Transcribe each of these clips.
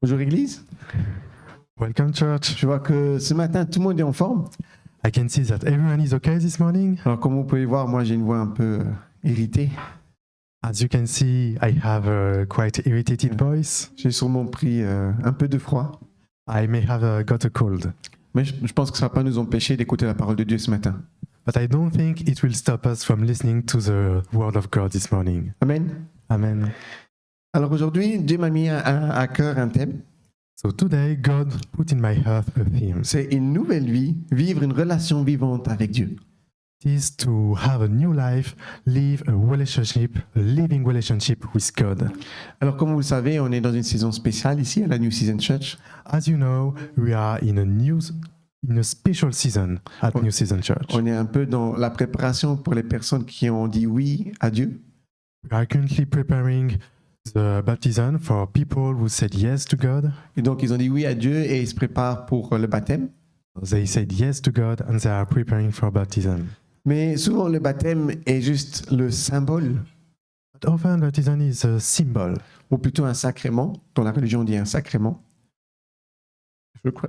Bonjour Église. Welcome, church. Je vois que ce matin, tout le monde est en forme. I can see that everyone is okay this morning. Alors comme vous pouvez voir, moi j'ai une voix un peu irritée. As you can see, I have a quite irritated voice. J'ai sûrement pris un peu de froid. I may have got a cold. Mais je pense que ça ne va pas nous empêcher d'écouter la parole de Dieu ce matin. But I don't think it will stop us from listening to the word of God this morning. Amen. Amen. Alors aujourd'hui, Dieu m'a mis à cœur un thème. So today, God put in my heart a theme. C'est une nouvelle vie, vivre une relation vivante avec Dieu. It is to have a new life, live a relationship, a living relationship with God. Alors comme vous le savez, on est dans une saison spéciale ici à la New Season Church. As you know, we are in a special season at New Season Church. On est un peu dans la préparation pour les personnes qui ont dit oui à Dieu. We are currently preparing the baptism for people who said yes to God. Et donc ils ont dit oui à Dieu et ils se préparent pour le baptême. They said yes to God and they are preparing for baptism. Mais souvent le baptême est juste le symbole, But often baptism is a symbol, ou plutôt un sacrement, dont la religion dit un sacrement.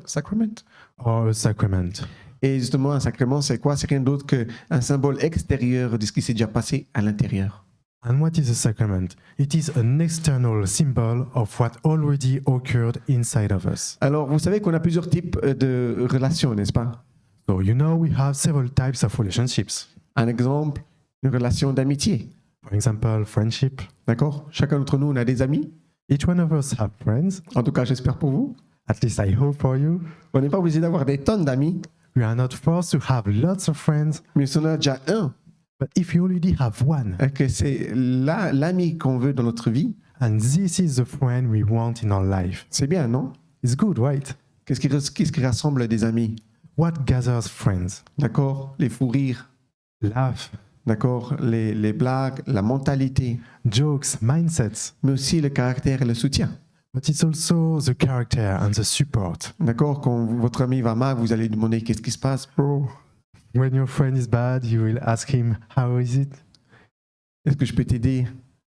Sacrament. or a sacrament. Et justement, un sacrement, c'est quoi? C'est rien d'autre qu'un symbole extérieur de ce qui s'est déjà passé à l'intérieur. And what is a sacrament? It is an external symbol of what already occurred inside of us. Alors, vous savez qu'on a plusieurs types de relations, n'est-ce pas? So you know we have several types of relationships. Un exemple, une relation d'amitié. For example, friendship. D'accord? Chacun d'entre nous, on a des amis. Each one of us have friends. En tout cas, j'espère pour vous. At least I hope for you. On n'est pas obligé d'avoir des tonnes d'amis, We are not forced to have lots of friends, mais si on en a déjà un, but if you already have one, que c'est l'ami qu'on veut dans notre vie, and this is the friend we want in our life, c'est bien, non? it's good, right? Qu'est-ce qui rassemble des amis? What gathers friends? D'accord? Les fous rires, Laugh, d'accord? Les blagues, la mentalité, jokes, mindsets, mais aussi le caractère et le soutien. but it's also the character and the support. D'accord? Quand votre ami va mal, vous allez lui demander qu'est-ce qui se passe, bro? When your friend is bad, you will ask him, how is it? Est-ce que je peux t'aider?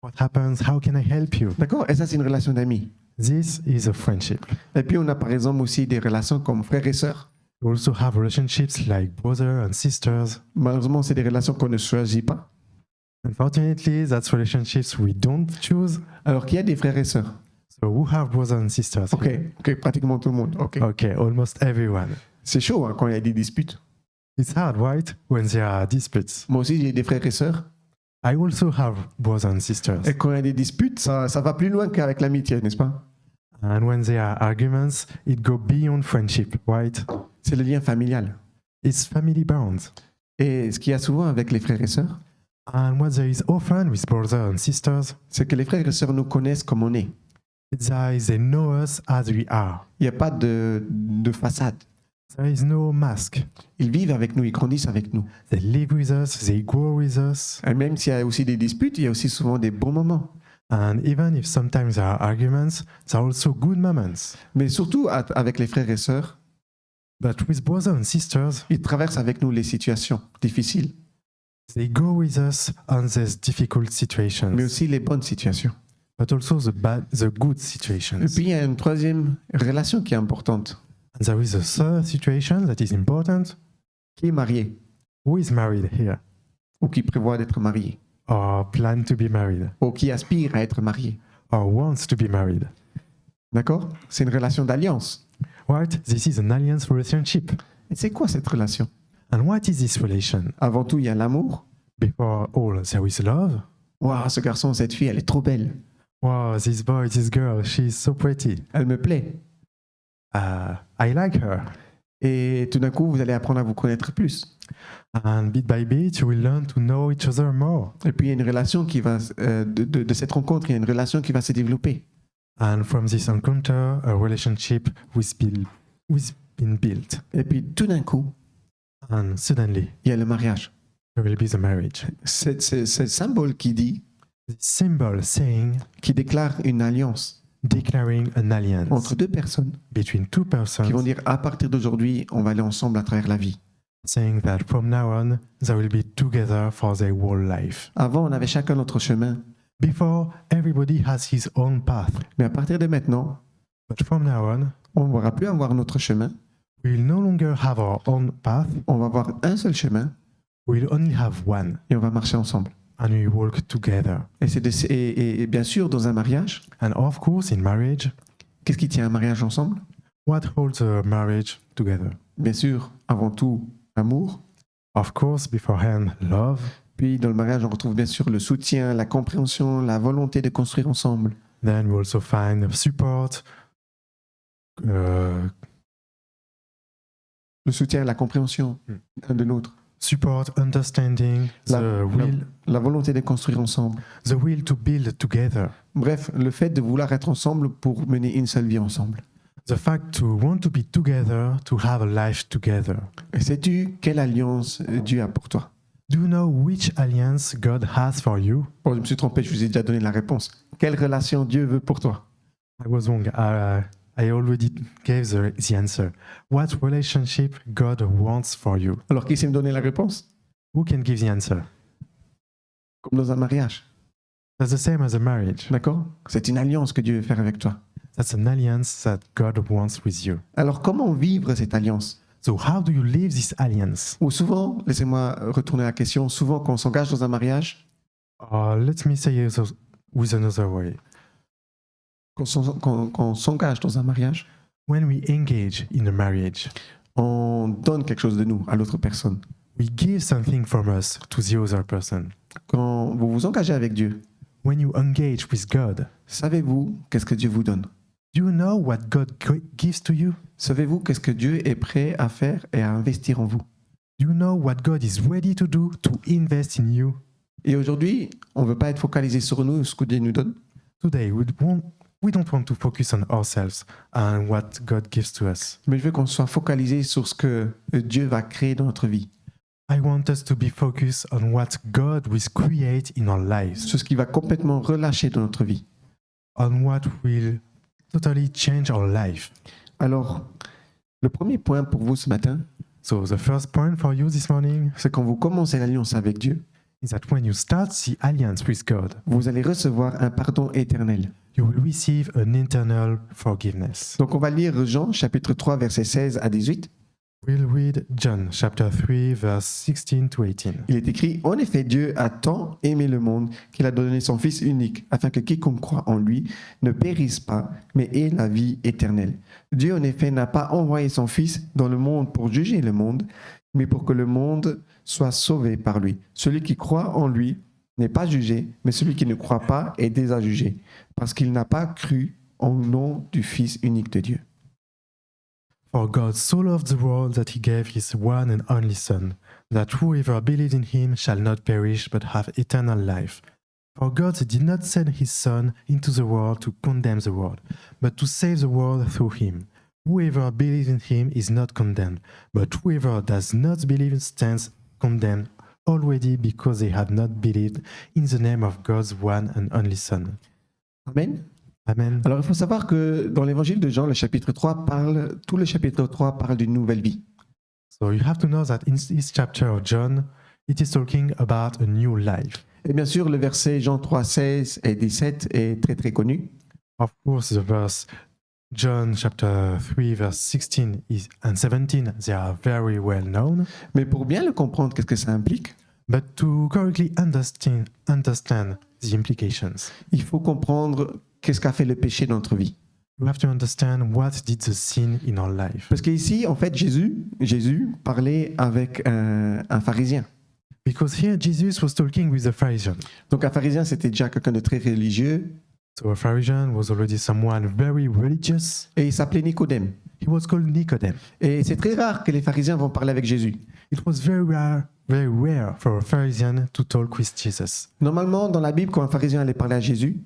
What happens? How can I help you? D'accord? Et ça, c'est une relation d'amis. This is a friendship. Et puis, on a par exemple aussi des relations comme frères et sœurs. We also have relationships like brother and sisters. Malheureusement, c'est des relations qu'on ne choisit pas. Unfortunately, that's relationships we don't choose. Alors qu'il y a des frères et sœurs. So who have brothers and sisters? Ok, pratiquement tout le monde. Ok. Okay, almost everyone. C'est chaud hein, quand il y a des disputes. It's hard, right? When there are disputes. Moi aussi, j'ai des frères et sœurs. I also have brothers and sisters. Et quand il y a des disputes, ça va plus loin qu'avec l'amitié, n'est-ce pas? And when there are arguments, it goes beyond friendship, right? C'est le lien familial. It's family bonds. Et ce qu'il y a souvent avec les frères et sœurs, And what there is often with brothers and sisters c'est que les frères et sœurs nous connaissent comme on est. is that they know us as we are. Il n'y a pas de façade. There is no mask. Ils vivent avec nous, ils grandissent avec nous. They live with us, they grow with us. Et même s'il y a aussi des disputes, il y a aussi souvent des bons moments. And even if sometimes there are arguments, there are also good moments. Mais surtout avec les frères et sœurs, But with brothers and sisters, ils traversent avec nous les situations difficiles, they go with us on these difficult mais situations, aussi les bonnes situations. but also the good Et situations. puis il y a une troisième relation qui est importante, And there is a third situation that is important. qui est marié Who is married here? ou qui prévoit d'être marié Or plan to be married? ou qui aspire à être marié. Or wants to be married? D'accord? C'est une relation d'alliance. Right? This is an alliance relationship. Et c'est quoi cette relation? And what is this relation? Avant tout, il y a l'amour. Before all, there is love. Waouh, ce garçon, cette fille, elle est trop belle. Wow, this boy, this girl, she is so pretty. Elle me plaît. I like her. Et tout d'un coup, vous allez apprendre à vous connaître plus. And bit by bit, you will learn to know each other more. Et puis il y a une relation qui va, de cette rencontre, il y a une relation qui va se développer. And from this encounter, a relationship was been built. Et puis tout d'un coup, And suddenly, il y a le mariage. there will be the marriage. C'est ce symbole qui dit, The symbol saying, qui déclare une alliance declaring an alliance entre deux personnes between two qui persons, vont dire à partir d'aujourd'hui, on va aller ensemble à travers la vie. saying that from now on, they will be together for their whole life. Avant, on avait chacun notre chemin, Before, everybody has his own path. mais à partir de maintenant, But from now on, On ne va plus avoir notre chemin. we will no longer have our own path. On va avoir un seul chemin We will only have one, et on va marcher ensemble. and we walk together. Et bien sûr, dans un mariage, And of course, in marriage, qu'est-ce qui tient un mariage ensemble? what holds a marriage together? Bien sûr, avant tout, l'amour. Of course, beforehand, love. Puis dans le mariage, on retrouve bien sûr le soutien, la compréhension, la volonté de construire ensemble. Then we also find support, Le soutien, la compréhension l'un de l'autre. support, understanding, La volonté de construire ensemble. the will to build together. Bref, le fait de vouloir être ensemble pour mener une seule vie ensemble. The fact to want to be together, to have a life together. Et sais-tu quelle alliance Dieu a pour toi? Do you know which alliance God has for you? Oh, je me suis trompé, je vous ai déjà donné la réponse. Quelle relation Dieu veut pour toi? I was wrong. I already gave the answer. What relationship God wants for you? Alors, qui sait me donner la réponse? Who can give the answer? Comme dans un mariage, That's the same as a marriage. d'accord? C'est une alliance que Dieu veut faire avec toi. That's an alliance that God wants with you. Alors, comment vivre cette alliance? So how do you live this alliance? Ou souvent, laissez-moi retourner la question, souvent quand on s'engage dans un mariage, Let me say it with another way. quand on s'engage dans un mariage, When we engage in a marriage, on donne quelque chose de nous à l'autre personne. we give something from us to the other person. Quand vous vous engagez avec Dieu, When you engage with God, savez-vous qu'est-ce que Dieu vous donne? do you know what God gives to you? Savez-vous qu'est-ce que Dieu est prêt à faire et à investir en vous? Do you know what God is ready to do to invest in you? Et aujourd'hui, on ne veut pas être focalisé sur nous, ce que Dieu nous donne. Today, we don't want to focus on ourselves and what God gives to us. Mais je veux qu'on soit focalisé sur ce que Dieu va créer dans notre vie, I want us to be focused on what God will create in our lives, sur ce qui va complètement relâcher dans notre vie. on what will totally change our life. Alors, le premier point pour vous ce matin, So the first point for you this morning c'est quand vous commencez l'alliance avec Dieu, is that when you start the alliance with God, vous allez recevoir un pardon éternel. you will receive an eternal forgiveness. Donc on va lire Jean chapitre 3 versets 16 à 18. We'll read John chapter 3 verse 16 to 18. Il est écrit: En effet, Dieu a tant aimé le monde qu'il a donné son Fils unique, afin que quiconque croit en lui ne périsse pas, mais ait la vie éternelle. Dieu, en effet, n'a pas envoyé son Fils dans le monde pour juger le monde, mais pour que le monde soit sauvé par lui. Celui qui croit en lui n'est pas jugé, mais celui qui ne croit pas est déjà jugé, parce qu'il n'a pas cru au nom du Fils unique de Dieu. For God so loved the world that he gave his one and only Son, that whoever believes in him shall not perish but have eternal life. For God did not send his Son into the world to condemn the world, but to save the world through him. Whoever believes in him is not condemned, but whoever does not believe stands condemned already because they have not believed in the name of God's one and only Son. Amen. Amen. Alors il faut savoir que dans l'évangile de Jean, le chapitre 3 tout le chapitre 3 parle d'une nouvelle vie. So you have to know that in this chapter of John, it is talking about a new life. Et bien sûr, le verset Jean 3, 16 et 17 est très très connu. Of course, the verse John chapter 3 verse 16 and 17, they are very well known. Mais pour bien le comprendre, qu'est-ce que ça implique? But to correctly understand the implications, Il faut comprendre qu'est-ce qu'a fait le péché dans notre vie. you have to understand what did the sin in our life. Parce qu'ici, en fait, Jésus parlait avec un pharisien. Because here Jesus was talking with the Pharisee. Donc un pharisien, c'était déjà quelqu'un de très religieux So a Pharisee was already someone very religious. et il s'appelait Nicodème. He was called Nicodemus. Et c'est très rare que les pharisiens vont parler avec Jésus. It was very rare for a Pharisee to talk with Jesus. Normalement, dans la Bible, quand un pharisien allait parler à Jésus,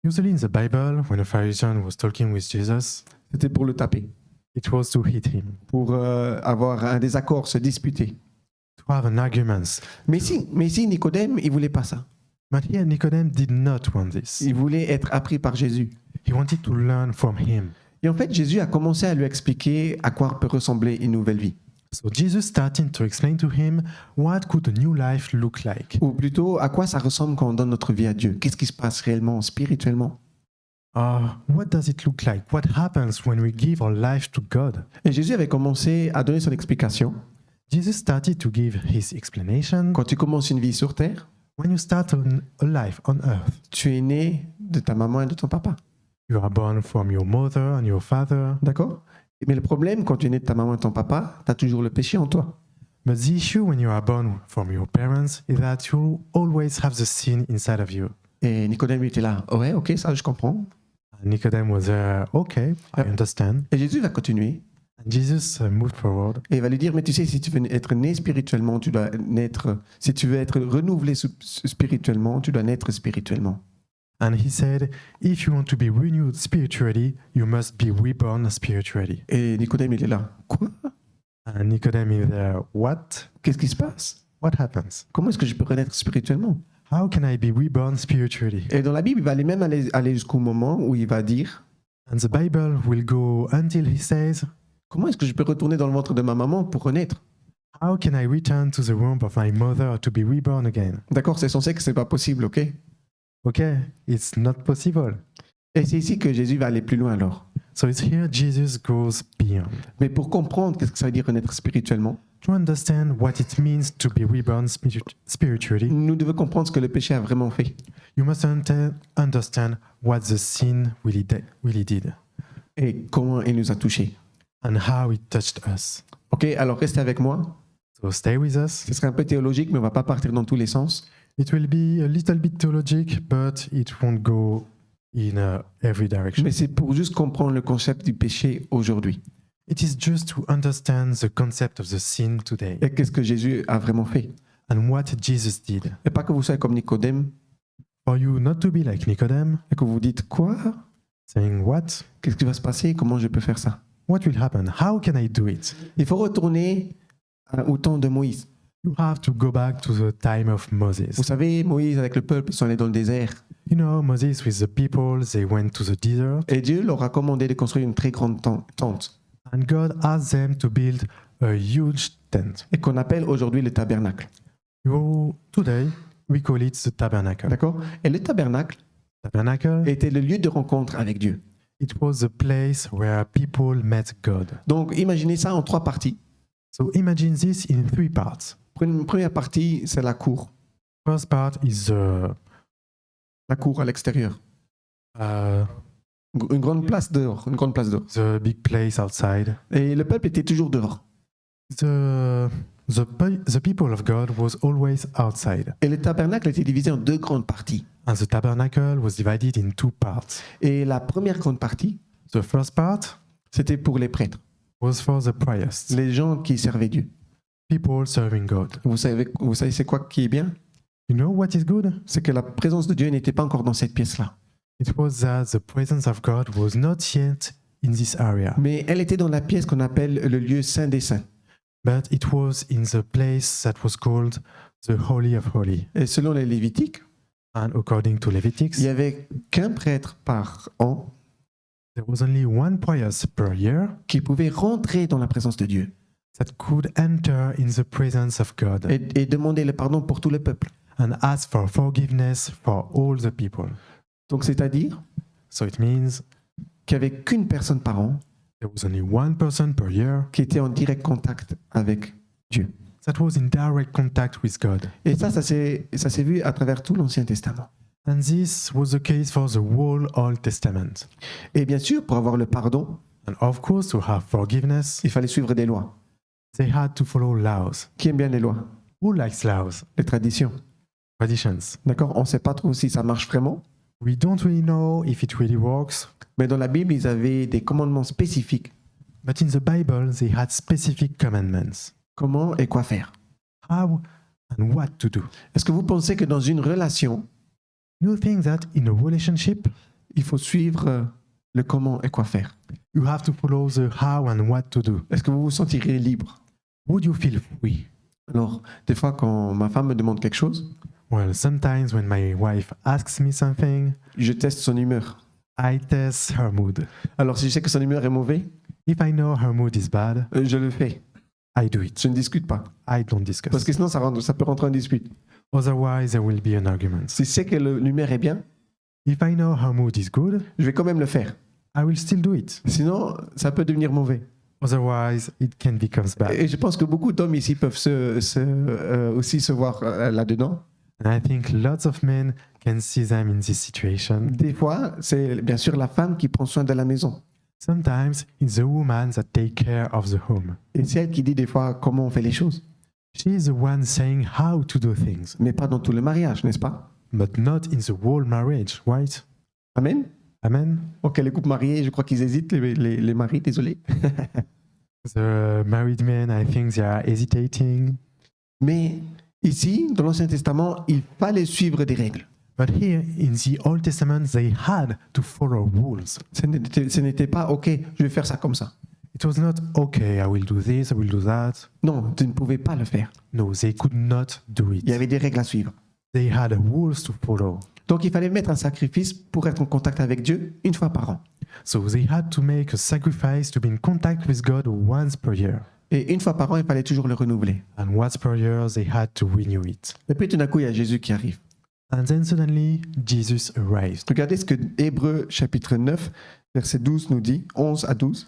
Usually in the Bible, when a Pharisee was talking with Jesus, c'était pour le taper, it was to hit him, pour avoir un désaccord, se disputer. to have an argument. Mais ici, Nicodème, il voulait pas ça. But here Nicodemus did not want this. Il voulait être appris par Jésus. He wanted to learn from him. Et en fait, Jésus a commencé à lui expliquer à quoi peut ressembler une nouvelle vie. So Jesus started to explain to him what could a new life look like. Ou plutôt, à quoi ça ressemble quand on donne notre vie à Dieu. Qu'est-ce qui se passe réellement, spirituellement? What does it look like? What happens when we give our life to God? Et Jésus avait commencé à donner son explication. Jesus started to give his explanation. Quand tu commences une vie sur terre, When you start a life on earth, tu es né de ta maman et de ton papa. you are born from your mother and your father. D'accord? Mais le problème, quand tu es né de ta maman et de ton papa, tu as toujours le péché en toi. But the issue when you are born from your parents is that you always have the sin inside of you. Et Nicodème il était là. Ouais, ok, ça je comprends. And Nicodemus was there, okay, I understand. Et Jésus va continuer And Jesus moved forward. et il va lui dire, mais tu sais, si tu veux être né spirituellement, tu dois naître. Si tu veux être renouvelé spirituellement, tu dois naître spirituellement. And he said, if you want to be renewed spiritually, you must be reborn spiritually. Et Nicodème il est là. Quoi? And Nicodemus is there, what? Qu'est-ce qui se passe? What happens? Comment est-ce que je peux renaître spirituellement? How can I be reborn spiritually? Et dans la Bible, il va même aller jusqu'au moment où il va dire, And the Bible will go until he says, comment est-ce que je peux retourner dans le ventre de ma maman pour renaître? how can I return to the womb of my mother to be reborn again? D'accord, c'est censé que c'est pas possible, ok? Okay, it's not possible. Et c'est ici que Jésus va aller plus loin alors. So it's here Jesus goes beyond. Mais pour comprendre qu'est-ce que ça veut dire renaître spirituellement, To understand what it means to be reborn spiritually, nous devons comprendre ce que le péché a vraiment fait. you must understand what the sin really did Et comment il nous a touchés. and how it touched us. Ok, alors restez avec moi. So stay with us. Ce serait un peu théologique, mais on va pas partir dans tous les sens. It will be a little bit theologic, but it won't go in every direction. Mais c'est pour juste comprendre le concept du péché aujourd'hui. It is just to understand the concept of the sin today Et qu'est-ce que Jésus a vraiment fait. and what Jesus did. Et pas que vous soyez comme Nicodème For you not to be like Nicodemus, et que vous vous dites quoi? saying, what? Qu'est-ce qui va se passer? Comment je peux faire ça? What will happen? How can I do it? Il faut retourner au temps de Moïse. You have to go back to the time of Vous Moses. savez, Moïse avec le peuple, ils sont allés dans le désert. You know, Moses with the people, they went to the desert, Et Dieu leur a commandé de construire une très grande tente. and God asked them to build a huge tent. Et qu'on appelle aujourd'hui le tabernacle. Today, we call it the tabernacle. D'accord? Et le tabernacle Tabernacle, était le lieu de rencontre avec Dieu. it was the place where people met God. Donc imaginez ça en 3 parties. So imagine this in 3 parts. Une première partie, c'est la cour. First part is La cour à l'extérieur. uh, Une grande place dehors. Une grande place dehors. the big place outside. Et le peuple était toujours dehors. The people of God was always outside, Et le tabernacle était divisé en 2 grandes parties. and the tabernacle was divided in 2 parts. Et la première grande partie, The first part c'était pour les prêtres. was for the priests, Les gens qui servaient Dieu. people serving God. Vous savez c'est quoi qui est bien? You know what is good? C'est que la présence de Dieu n'était pas encore dans cette pièce-là. It was that the presence of God was not yet in this area, Mais elle était dans la pièce qu'on appelle le lieu saint des saints. but it was in the place that was called the Holy of Holy. Et selon les Lévitiques, And according to Leviticus, il n'y avait qu'un prêtre par an there was only one priest per year qui pouvait rentrer dans la présence de Dieu that could enter in the presence of God et demander le pardon pour tout le peuple. and ask for forgiveness for all the people. Donc c'est-à-dire So it means qu'il n'y avait qu'une personne par an there was only one person per year qui était en direct contact avec Dieu. that was in direct contact with God. Et ça s'est vu à travers tout l'Ancien Testament. And this was the case for the whole Old Testament. Et bien sûr, pour avoir le pardon, And of course, to have forgiveness, il fallait suivre des lois. they had to follow laws. Qui aime bien les lois? Who likes laws? Les traditions. Traditions. D'accord? On ne sait pas trop si ça marche vraiment. We don't really know if it really works, Mais dans la Bible, ils avaient des commandements spécifiques. but in the Bible, they had specific commandments. Comment et quoi faire. How and what to do. Est-ce que vous pensez que dans une relation, Do you think that in a relationship, il faut suivre le comment et quoi faire? you have to follow the how and what to do? Est-ce que vous vous sentirez libre? Would you feel free? Alors, des fois, quand ma femme me demande quelque chose, Well, sometimes when my wife asks me something, je teste son humeur. I test her mood. Alors, si je sais que son humeur est mauvaise, If I know her mood is bad, je le fais. I do it. Je ne discute pas. I don't discuss. Parce que sinon, ça peut rentrer en dispute. Otherwise, there will be an argument. Si je sais que l'humeur est bien, If I know how mood is good, je vais quand même le faire. I will still do it. Sinon, ça peut devenir mauvais. Otherwise, it can become bad. Et je pense que beaucoup d'hommes ici peuvent aussi se voir là-dedans. And I think lots of men can see them in this situation. Des fois, c'est bien sûr la femme qui prend soin de la maison. Sometimes it's the woman that take care of the home. Et c'est elle qui dit des fois comment on fait les choses. She is the one saying how to do things, Mais pas dans tout le mariage, n'est-ce pas? but not in the whole marriage, right? Amen? Amen? Ok, les couples mariés, je crois qu'ils hésitent, les maris, désolé. The married men, I think they are hesitating. Mais ici, dans l'Ancien Testament, il fallait suivre des règles. But here in the Old Testament, they had to follow rules. Ce n'était pas, ok, je vais faire ça comme ça. It was not, okay, I will do this, I will do that. Non, tu ne pouvais pas le faire. No, they could not do Il y it. avait des règles à suivre. They had rules to follow. Donc il fallait mettre un sacrifice pour être en contact avec Dieu une fois par an. So they had to make a sacrifice to be in contact with God once per year. Et une fois par an, il fallait toujours le renouveler. And once per year, they had to renew it. Et puis tout d'un coup, il y a Jésus qui arrive. And then suddenly, Jesus arrived. Regardez ce que Hébreux chapitre 9, verset 12 nous dit, 11 à 12.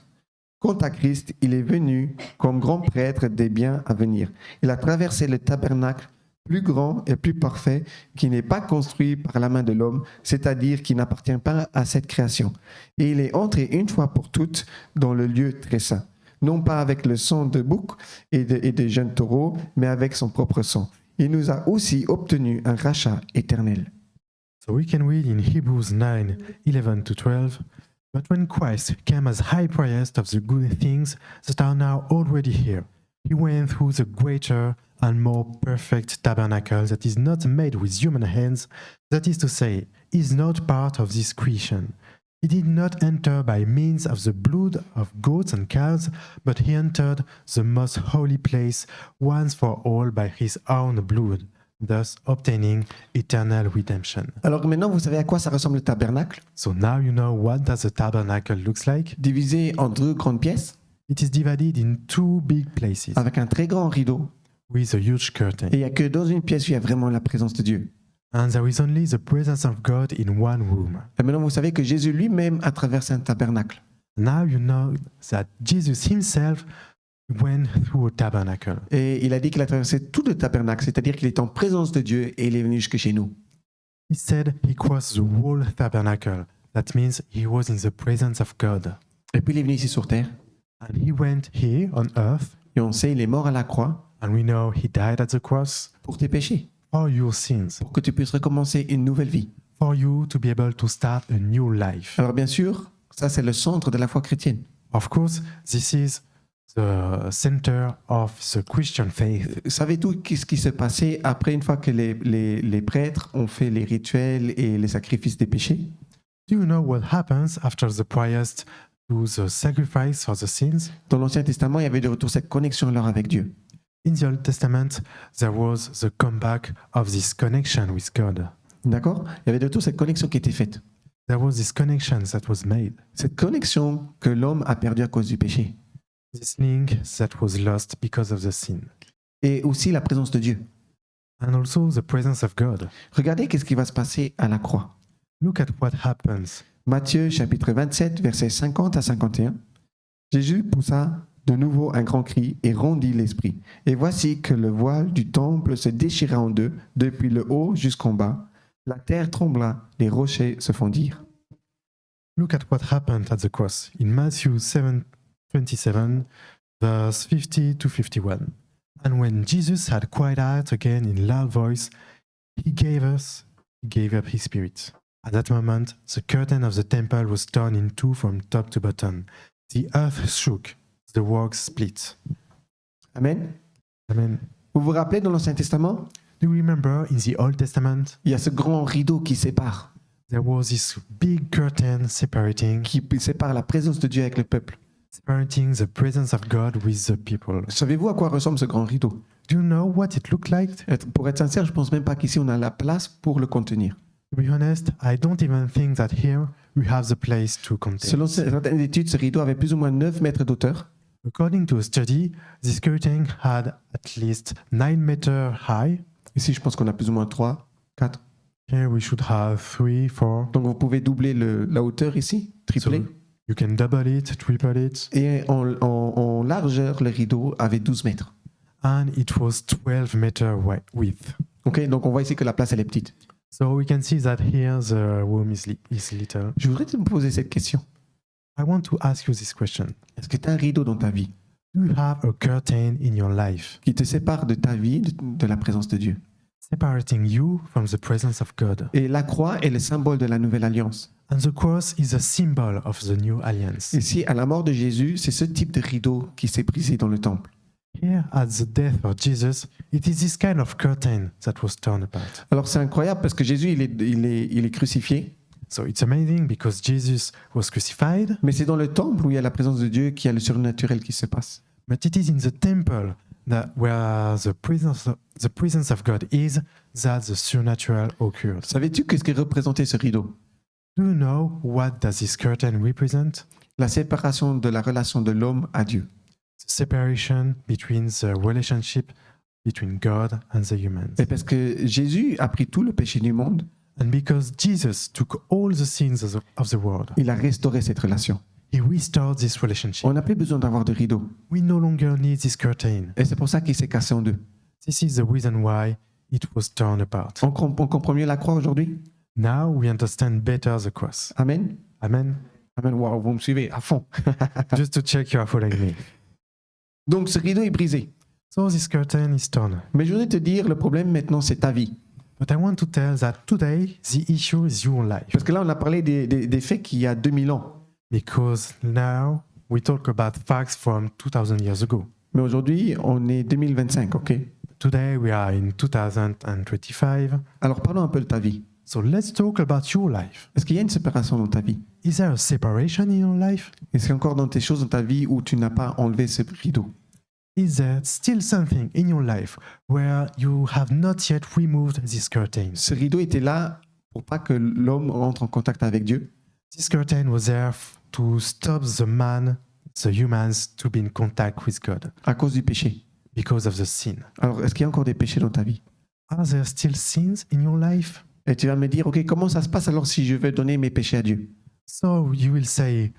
Quant à Christ, il est venu comme grand prêtre des biens à venir. Il a traversé le tabernacle plus grand et plus parfait qui n'est pas construit par la main de l'homme, c'est-à-dire qui n'appartient pas à cette création. Et il est entré une fois pour toutes dans le lieu très saint, non pas avec le sang de bouc et de jeunes taureaux, mais avec son propre sang. Il nous a aussi obtenu un rachat éternel. So we can read in Hebrews 9, 11 to 12. But when Christ came as high priest of the good things that are now already here, he went through the greater and more perfect tabernacle that is not made with human hands, that is to say, is not part of this creation. He did not enter by means of the blood of goats and calves, but he entered the most holy place once for all by his own blood, thus obtaining eternal redemption. Alors maintenant, vous savez à quoi ça ressemble le tabernacle? So now you know what does the tabernacle looks like. Divisé en deux grandes pièces, It is divided in two big places avec un très grand rideau. with a huge curtain. Et il n'y a que dans une pièce où il y a vraiment la présence de Dieu. And there is only the presence of God in one room. Et maintenant, vous savez que Jésus lui-même a traversé un tabernacle. Now you know that Jesus himself went through a tabernacle. Et il a dit qu'il a traversé tout le tabernacle, c'est-à-dire qu'il est en présence de Dieu et il est venu jusque chez nous. He said he crossed the whole tabernacle. That means he was in the presence of God. Et puis il est venu ici sur terre. And he went here on earth, Et on sait, il est mort à la croix and we know he died at the cross pour tes péchés, for your sins, pour que tu puisses recommencer une nouvelle vie. for you to be able to start a new life. Alors bien sûr, ça c'est le centre de la foi chrétienne. Of course, this is the center of the Christian faith. Savez-vous ce qui s'est passé après une fois que les prêtres ont fait les rituels et les sacrifices des péchés? Do you know what happens after the priest do the sacrifice for the sins? Dans l'Ancien Testament, il y avait de retour cette connexion alors avec Dieu. In the Old Testament, there was the comeback of this connection with God. D'accord? Il y avait de retour cette connexion qui était faite. There was this connection that was made, Cette connexion que l'homme a perdue à cause du péché. this link that was lost because of the sin, Et aussi la présence de Dieu. and also the presence of God. Regardez qu'est-ce qui va se passer à la croix. Look at what happens. Matthieu chapitre 27, versets 50 à 51. Jésus poussa de nouveau un grand cri et rendit l'esprit. Et voici que le voile du temple se déchira en deux, depuis le haut jusqu'en bas. La terre trembla, les rochers se fondirent. Look at what happened at the cross in Matthew 7:27, verse 50 to 51. And when Jesus had cried out again in loud voice, he gave up his spirit. At that moment, the curtain of the temple was torn in two from top to bottom. The earth shook, the rocks split. Amen. Amen. Vous vous rappelez dans l'Ancien Testament, Do you remember in the Old Testament, il y a ce grand rideau qui sépare there was this big curtain separating la présence de Dieu avec le peuple. the presence of God with the people. Savez-vous à quoi ressemble ce grand rideau? Do you know what it looked like? Pour être sincère, je ne pense même pas qu'ici on a la place pour le contenir. To be honest, I don't even think that here we have the place to contain. Selon certaines études, ce rideau avait plus ou moins 9 mètres d'auteur. According to a study, this curtain had at least 9 meters high. Ici, je pense qu'on a plus ou moins 3, 4. Here we should have 3, 4. Donc vous pouvez doubler la hauteur ici, tripler. So you can double it, triple it. Et en largeur, le rideau avait 12 mètres. And it was 12 meter width. Ok, donc on voit ici que la place elle est petite. So we can see that here the room is little. Je voudrais te poser cette question. I want to ask you this question. Est-ce que tu as un rideau dans ta vie Do you have a curtain in your life qui te sépare de ta vie, de la présence de Dieu? separating you from the presence of God? Et la croix est le symbole de la nouvelle alliance. And the cross is a symbol of the new alliance. Ici, à la mort de Jésus, c'est ce type de rideau qui s'est brisé dans le temple. Here at the death of Jesus, it is this kind of curtain that was torn apart. Alors c'est incroyable parce que Jésus, il est crucifié, So it's amazing because Jesus was crucified, mais c'est dans le temple où il y a la présence de Dieu qu'il y a le surnaturel qui se passe. but it is in the temple that where the presence of God is that the supernatural occurs. Savais-tu qu'est-ce que représentait ce rideau? Do you know what does this curtain represent? La séparation de la relation de l'homme à Dieu. The separation between the relationship between God and the humans. Et parce que Jésus a pris tout le péché du monde, And because Jesus took all the sins of the world, il a restauré cette relation. he restored this relationship. On n'a plus besoin d'avoir de rideau. We no longer need this curtain. Et c'est pour ça qu'il s'est cassé en deux. This is the reason why it was torn apart. On comprend mieux la croix aujourd'hui? Now we understand better the cross. Amen? Amen. Amen. Wow, vous me suivez à fond. Just to check you are following me. Donc ce rideau est brisé. So this curtain is torn. Mais je voudrais te dire, le problème maintenant, c'est ta vie. But I want to tell that today the issue is your life. Parce que là, on a parlé des faits qu'il y a 2000 ans. Because now we talk about facts from 2000 years ago. Mais aujourd'hui, on est 2025, ok? Today we are in 2025. Alors parlons un peu de ta vie. So let's talk about your life. Est-ce qu'il y a une séparation dans ta vie? Is there a separation in your life? Est-ce qu'il y a encore dans tes choses dans ta vie où tu n'as pas enlevé ce rideau? Is there still something in your life where you have not yet removed these curtains? Ce rideau était là pour pas que l'homme rentre en contact avec Dieu. This curtain was there to stop the humans, to be in contact with God À cause du péché. because of the sin. Alors, est-ce qu'il y a encore des péchés dans ta vie? Are there still sins in your life? Et tu vas me dire, ok, comment ça se passe alors si je veux donner mes péchés à Dieu? So you will say,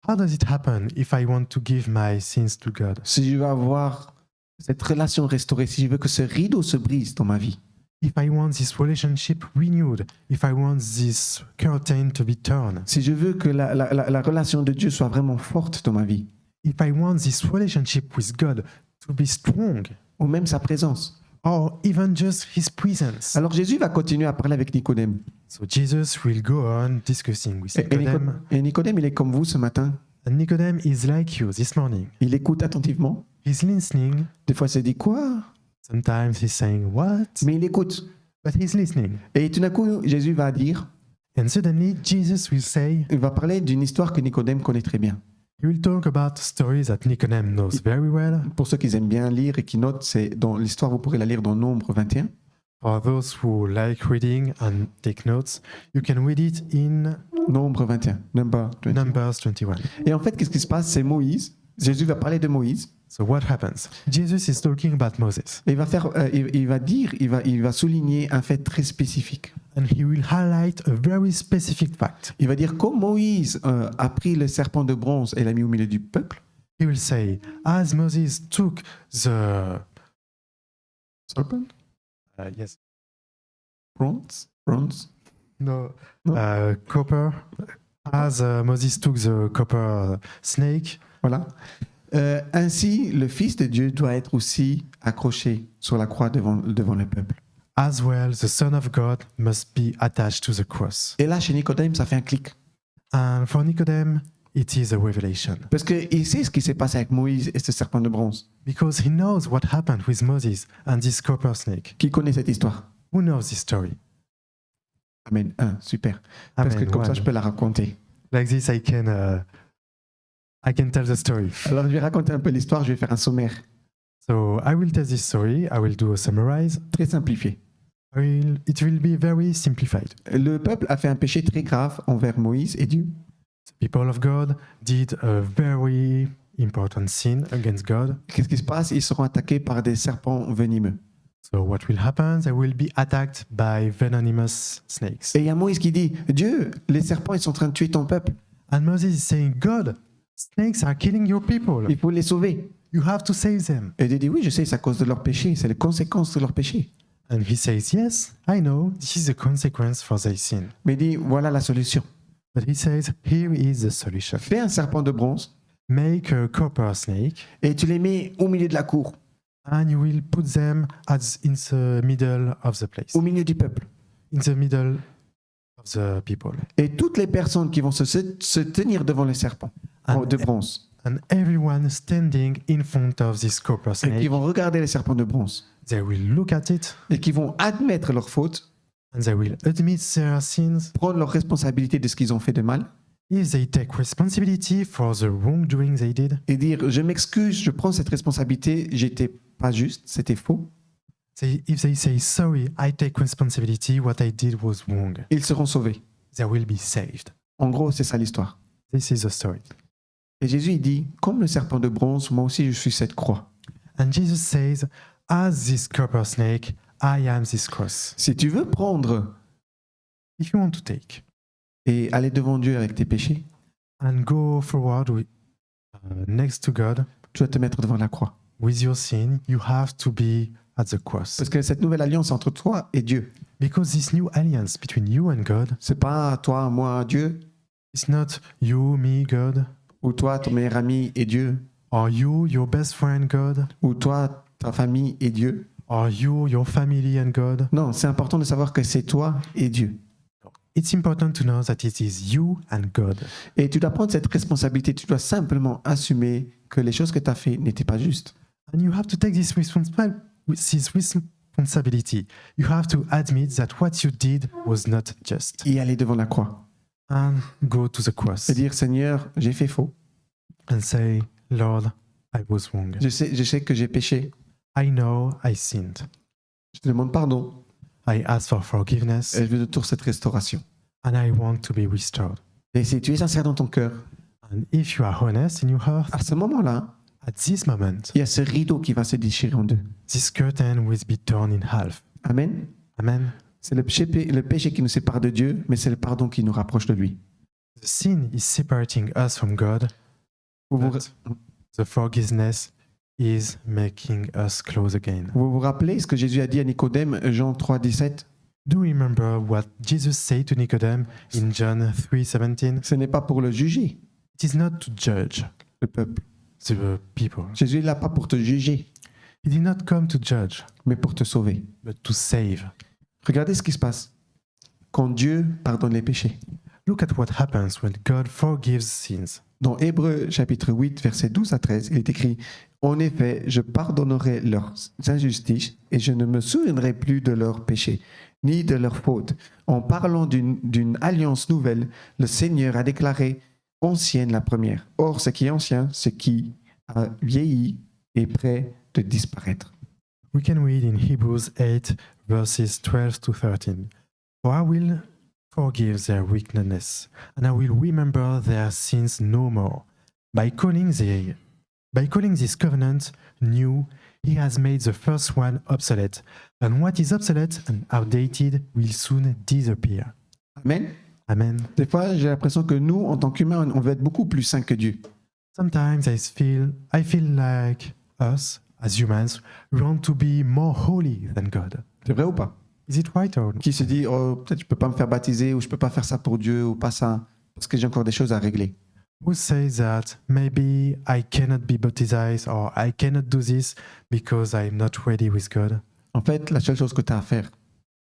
how does it happen if I want to give my sins to God? Si je veux avoir cette relation restaurée, si je veux que ce rideau se brise dans ma vie, If I want this relationship renewed, if I want this curtain to be torn, si je veux que la relation de Dieu soit vraiment forte dans ma vie, if I want this relationship with God to be strong, ou même sa présence. or even just his presence. Alors Jésus va continuer à parler avec Nicodème. So Jesus will go on discussing with Et Nicodem. Nicodème, il est comme vous ce matin. And Nicodem is like you this morning. Il écoute attentivement. He's listening. Des fois, il se dit quoi? Sometimes he's saying, what? Mais il écoute. But he's listening. Et tout d'un coup, Jésus va dire, And suddenly Jesus will say, il va parler d'une histoire que Nicodème connaît très bien. he will talk about stories that Nicodem knows very well. Pour ceux qui aiment bien lire et qui notent, c'est dans l'histoire, vous pourrez la lire dans Nombre 21. For those who like reading and take notes, you can read it in Nombre 21, Number 21. Numbers 21. Et en fait, qu'est-ce qui se passe? C'est Moïse. Jésus va parler de Moïse. So what happens? Jesus is talking about Moses, Et il va souligner un fait très spécifique. and he will highlight a very specific fact. Il va dire comme Moïse a pris le serpent de bronze et l'a mis au milieu du peuple. He will say, as Moses took the Serpent? yes, Bronze? no, No. copper, as Moses took the copper snake, Voilà. Ainsi, le Fils de Dieu doit être aussi accroché sur la croix devant le peuple. as well the Son of God must be attached to the cross. Et là, chez Nicodème, ça fait un clic. And for Nicodem, it is a revelation, Parce qu'il sait ce qui s'est passé avec Moïse et ce serpent de bronze. because he knows what happened with Moses and this copper snake. Qui connaît cette histoire? Who knows this story? Amen. Super. Parce que Amen. comme ça, One. je peux la raconter. Like this, I can tell the story. Alors, je vais raconter un peu l'histoire, je vais faire un sommaire So I will tell this story. I will do a summarize. très simplifié. It will be very simplified. Le peuple a fait un péché très grave envers Moïse et Dieu. The people of God did a very important sin against God. Qu'est-ce qui se passe? Ils seront attaqués par des serpents venimeux. So what will happen? They will be attacked by venomous snakes. Et il y a Moïse qui dit, Dieu, les serpents, ils sont en train de tuer ton peuple. And Moses is saying, God, snakes are killing your people. Il faut les sauver. You have to save them. Et Dieu dit, oui, je sais, c'est à cause de leur péché. C'est les conséquences de leur péché. And he says, yes, I know, this is the consequence for their sin. Mais il dit, voilà la solution. But he says, here is the solution. Fais un serpent de bronze Make a copper snake, et tu les mets au milieu de la cour, and you will put them in the middle of the place, au milieu du peuple. in the middle of the people. Et toutes les personnes qui vont se tenir devant les serpents And, de bronze and everyone standing in front of this copper et qui snake, vont regarder les serpents de bronze they will look at it, et qui vont admettre leurs fautes, and they will admit their sins. prendre leur responsabilité de ce qu'ils ont fait de mal If they take responsibility for the wrongdoing they did, et dire je m'excuse, je prends cette responsabilité, j'étais pas juste, c'était faux, if they say, sorry, I take responsibility, what I did was wrong, ils seront sauvés. they will be saved. En gros, c'est ça l'histoire. This is the story. Et Jésus il dit comme le serpent de bronze, moi aussi je suis cette croix. And Jesus says, as this copper snake, I am this cross. Si tu veux prendre If you want to take et aller devant Dieu avec tes péchés, and go forward next to God tu dois te mettre devant la croix. with your sin, you have to be at the cross. Parce que cette nouvelle alliance entre toi et Dieu, Because this new alliance between you and God, c'est pas toi, moi, Dieu, it's not you, me, God, ou toi, ton meilleur ami et Dieu, or you, your best friend, God, ou toi, ta famille et Dieu. or you, your family and God. Non, c'est important de savoir que c'est toi et Dieu. It's important to know that it is you and God. Et tu dois prendre cette responsabilité, tu dois simplement assumer que les choses que tu as fait n'étaient pas justes. And you have to take this responsibility. You have to admit that what you did was not just. Et aller devant la croix. And go to the cross Et dire, Seigneur, j'ai fait faux. and say, Lord, I was wrong. Je sais que j'ai péché. I know I sinned. Je te demande pardon. I ask for forgiveness Et je veux de tout cette restauration. and I want to be restored. Et si tu es sincère dans ton cœur, And if you are honest in your heart, à ce moment-là, at this moment, il y a ce rideau qui va se déchirer en deux. this curtain will be torn in half. Amen. Amen. C'est le péché qui nous sépare de Dieu, mais c'est le pardon qui nous rapproche de lui. The sin is separating us from God, Vous vous, but the forgiveness is making us close again. vous vous rappelez ce que Jésus a dit à Nicodème, Jean 3, 17 ? Do you remember what Jesus said to Nicodemus in John 3:17? Ce n'est pas pour le juger, It is not to judge le peuple. the people. Jésus n'est là pas pour te juger, He did not come to judge, mais pour te sauver. but to save. Regardez ce qui se passe quand Dieu pardonne les péchés. Look at what happens when God forgives sins. Dans Hébreux chapitre 8, versets 12 à 13, il est écrit « En effet, je pardonnerai leurs injustices et je ne me souviendrai plus de leurs péchés, ni de leurs fautes. » En parlant d'une alliance nouvelle, le Seigneur a déclaré ancienne la première. Or, ce qui est ancien, ce qui a vieilli, est prêt de disparaître. We can read in Hebrews 8, verses 12 to 13. For I will forgive their wickedness, and I will remember their sins no more. By calling this covenant new, he has made the first one obsolete, and what is obsolete and outdated will soon disappear. Amen. Amen. Des fois, j'ai l'impression que nous, en tant qu'humains, on veut être beaucoup plus saints que Dieu. Sometimes I feel like us, as humans, we want to be more holy than God. C'est vrai ou pas? Is it right or no? Qui se dit, oh, peut-être je peux pas me faire baptiser, ou je peux pas faire ça pour Dieu, ou pas ça, parce que j'ai encore des choses à régler. Who says that maybe I cannot be baptized or I cannot do this because I'm not ready with God? En fait, la seule chose que tu as à faire,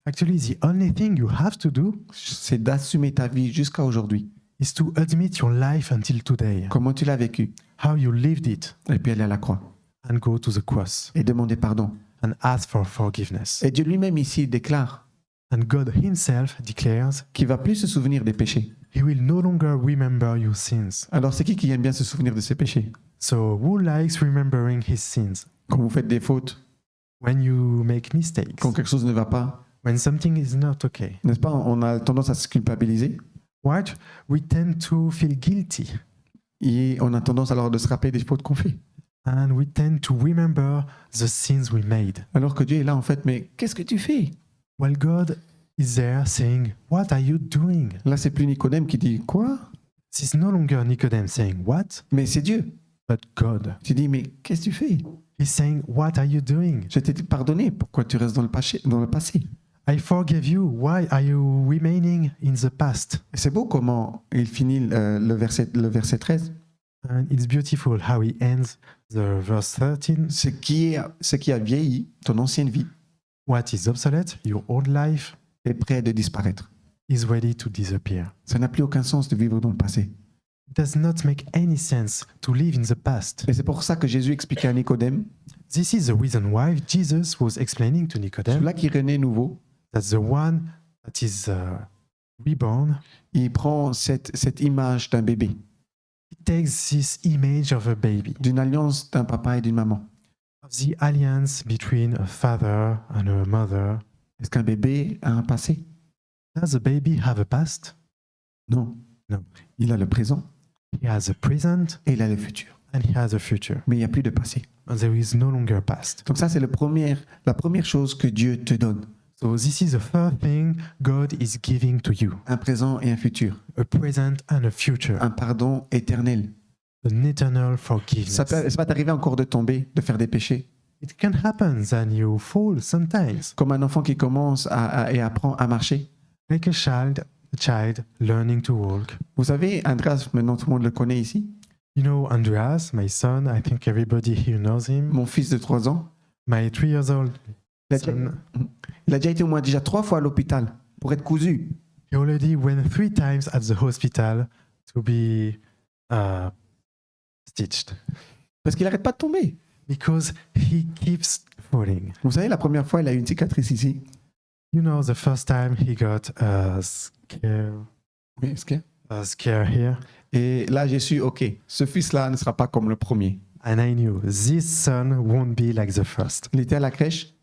Actually, the only thing you have to do c'est d'assumer ta vie jusqu'à aujourd'hui. is to admit your life until today, Comment tu l'as vécu, how you lived it, et puis aller à la croix, and go to the cross et demander pardon. and ask for forgiveness. Et Dieu lui-même ici déclare And God Himself declares qu'il va plus se souvenir des péchés. He will no longer remember your sins. Alors c'est qui aime bien se souvenir de ses péchés? So, who likes remembering his sins? Quand vous faites des fautes, When you make mistakes, quand quelque chose ne va pas, when something is not okay, n'est-ce pas? On a tendance à se culpabiliser what? We tend to feel guilty. et on a tendance alors de se rappeler des fautes qu'on fait. And we tend to remember the sins we made. Alors que Dieu est là, en fait, mais qu'est-ce que tu fais? While God is there saying, "What are you doing?" Là, c'est plus Nicodème qui dit quoi? This is no longer Nicodemus saying, "What?" Mais c'est Dieu. But God. Tu dis, mais qu'est-ce que tu fais? He's saying, "What are you doing? Je t'ai pardonné. Pourquoi tu restes dans le passé? I forgave you. Why are you remaining in the past?" Et c'est beau comment il finit le verset 13. And it's beautiful how he ends the verse 13. Ce qui a vieilli, ton ancienne vie, What is obsolete, your old life, est prêt de disparaître. is ready to disappear. Ça n'a plus aucun sens de vivre dans le passé. It does not make any sense to live in the past. Et c'est pour ça que Jésus expliquait à Nicodème, This is the reason why Jesus was explaining to Nicodemus celui-là qui renaît nouveau, that the one that is reborn, il prend cette image d'un bébé, he takes this image of a baby, d'une alliance d'un papa et d'une maman. of the alliance between a father and a mother. Est-ce qu'un bébé a un passé? Does a baby have a past? Non. Non. Il a le présent He has a present et il a le futur. and he has a future. Mais il n'y a plus de passé. And there is no longer a past. Donc ça, c'est la première chose que Dieu te donne. So this is the first thing God is giving to you. Un présent et un futur. A present and a future. Un pardon éternel. An eternal forgiveness. Ça va t'arriver encore de tomber, de faire des péchés. It can happen that you fall sometimes. Comme un enfant qui commence et apprend à marcher. Like a child learning to walk. Vous savez, Andreas, maintenant tout le monde le connaît ici. You know Andreas, my son, I think everybody here knows him. Mon fils de 3 ans. My 3 years old Il a, déjà, son, il a déjà été au moins 3 fois à l'hôpital pour être cousu. he already went 3 times at the hospital to be stitched. Parce qu'il n'arrête pas de tomber. Because he keeps falling. Vous savez, la première fois, il a eu une cicatrice ici. You know, the first time he got a scare Oui, est-ce que... here. Et là, j'ai su, OK, ce fils-là ne sera pas comme le premier. And I knew this son won't be like the first. Il était à la crèche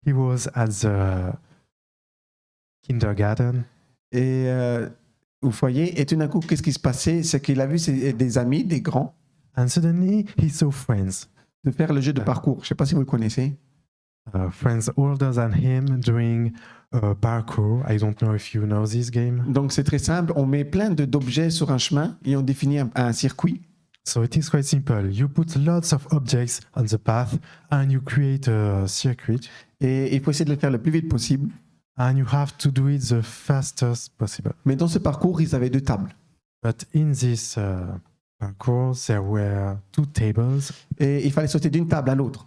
He was at the kindergarten. et au foyer. Et tout d'un coup, qu'est-ce qui se passait? C'est qu'il a vu des amis, des grands, And suddenly he saw friends. de faire le jeu de parcours. Je ne sais pas si vous le connaissez. Friends older than him doing parkour. I don't know if you know this game. Donc, c'est très simple. On met plein d'objets sur un chemin et on définit un circuit. So it is quite simple. You put lots of objects on the path and you create a circuit. Et il faut essayer de le faire le plus vite possible. And you have to do it the fastest possible. Mais dans ce parcours, ils avaient 2 tables. But in this parkour, there were 2 tables. Et il fallait sauter d'une table à l'autre.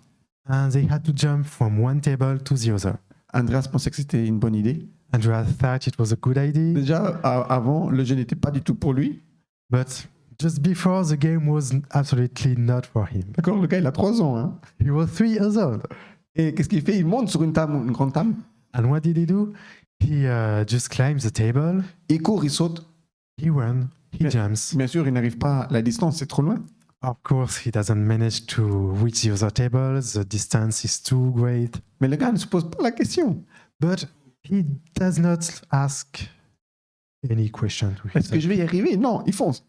And they had to jump from one table to the other. Andreas pensait que c'était une bonne idée. Andreas thought it was a good idea. Déjà, avant, le jeu n'était pas du tout pour lui. But just before, the game was absolutely not for him. D'accord, le gars, il a 3 ans. Hein. He was 3 years old. Et qu'est-ce qu'il fait? Il monte sur une table, une grande table. And what did he do? He just climbs the table. Il court, il saute. He runs. He Mais- jumps. Bien sûr, il n'arrive pas à la distance, c'est trop loin. Of course, he doesn't manage to reach the other table. The distance is too great. Mais le gars ne se pose pas la question. But he does not ask any question to Est-ce que himself. je vais y arriver? Non, il fonce.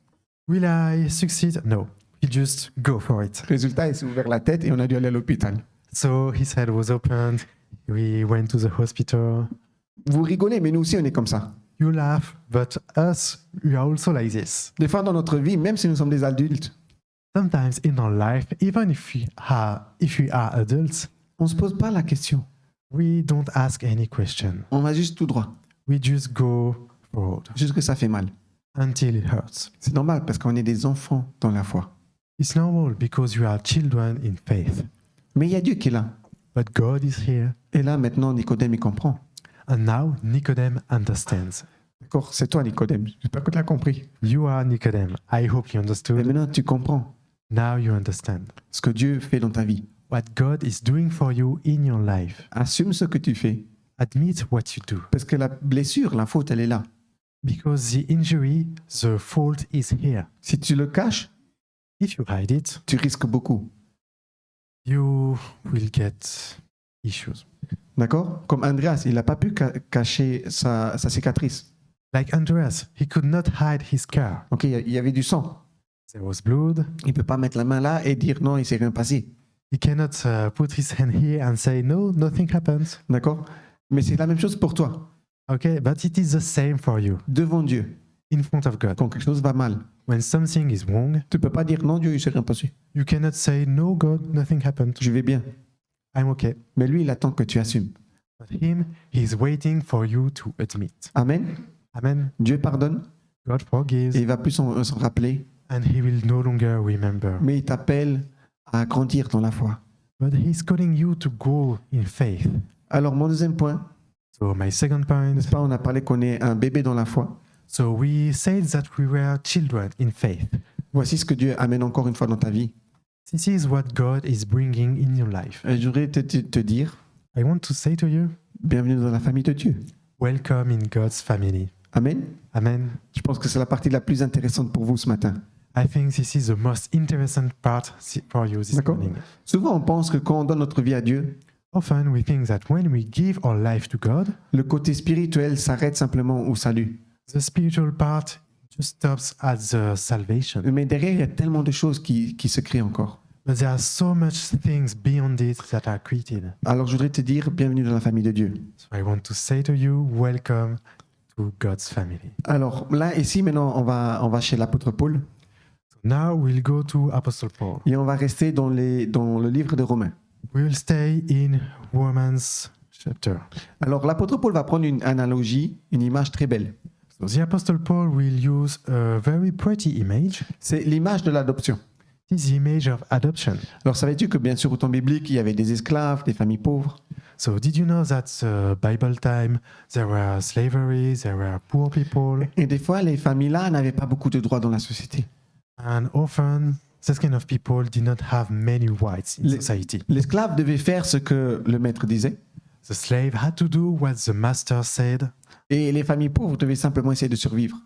Will I succeed? No. He just go for it. Résultat, il s'est ouvert la tête et on a dû aller à l'hôpital. So his head was opened. We went to the hospital. Vous rigolez, mais nous aussi, on est comme ça. You laugh, but us, we are also like this. Des fois, dans notre vie, même si nous sommes des adultes, Sometimes in our life, even if we are adults, on ne se pose pas la question. we don't ask any question. On va juste tout droit, We just go forward jusque ça fait mal. until it hurts. C'est normal parce qu'on est des enfants dans la foi. It's normal because you are children in faith. Mais il y a Dieu qui est là. But God is here. Et là, maintenant, Nicodème, il comprend. And now Nicodemus understands. D'accord, c'est toi, Nicodème. J'espère que tu l'as compris. You are Nicodemus. I hope you Mais understood. maintenant, tu comprends Now you understand ce que Dieu fait dans ta vie. what God is doing for you in your life. Assume ce que tu fais. Admit what you do. Parce que la blessure, la faute, elle est là. Because the injury, the fault is here. Si tu le caches, If you hide it, tu risques beaucoup. you will get issues. D'accord? Comme Andreas, il n'a pas pu cacher sa cicatrice. Like Andreas, he could not hide his scar. Ok, il y avait du sang. There was blood. Il ne peut pas mettre la main là et dire non, il ne s'est rien passé. He cannot put his hand here and say, no, nothing happened. D'accord? Mais c'est la même chose pour toi. Okay, but it is the same for you Devant Dieu, in front of God. quand quelque chose va mal, When something is wrong, tu ne peux pas dire non, Dieu, il ne s'est rien passé. you cannot say, no, God, nothing happened. Je vais bien. I'm okay. Mais lui, il attend que tu assumes. But him, he's waiting for you to admit. Amen. Amen. Dieu pardonne God forgives, et il va plus s'en rappeler. and he will no longer remember. Mais il t'appelle à grandir dans la foi. But he's calling you to grow in faith. Alors, mon deuxième point, So my second point, n'est-ce pas, on a parlé qu'on est un bébé dans la foi. so we said that we were children in faith. Voici ce que Dieu amène encore une fois dans ta vie. This is what God is bringing in your life. Et je voudrais te dire, I want to say to you, bienvenue dans la famille de Dieu. welcome in God's family. Amen. Amen. Je pense que c'est la partie la plus intéressante pour vous ce matin. I think this is the most interesting part for you this D'accord. morning. Souvent, on pense que quand on donne notre vie à Dieu, Often we think that when we give our life to God, le côté spirituel s'arrête simplement au salut. the spiritual part just stops at the salvation. Mais derrière, il y a tellement de choses qui se créent encore. But there are so much things beyond it that are created. Alors, je voudrais te dire, bienvenue dans la famille de Dieu. So I want to say to you, welcome to God's family. Alors, là, ici, maintenant, on va chez l'apôtre Paul So now we'll go to Apostle Paul. et on va rester dans le livre de Romains. We will stay in Romans chapter. Alors, l'apôtre Paul va prendre une analogie, une image très belle. So the Apostle Paul will use a very pretty image. C'est l'image de l'adoption. This is the image of adoption. Alors, savais-tu que, bien sûr, au temps biblique, il y avait des esclaves, des familles pauvres. So did you know that Bible time there were slavery, there were poor people, Et des fois, les familles-là n'avaient pas beaucoup de droits dans la société. and often this kind of people did not have many rights in Les- society. L'esclave devait faire ce que le maître disait, The slave had to do what the master said, et les familles pauvres devaient simplement essayer de survivre.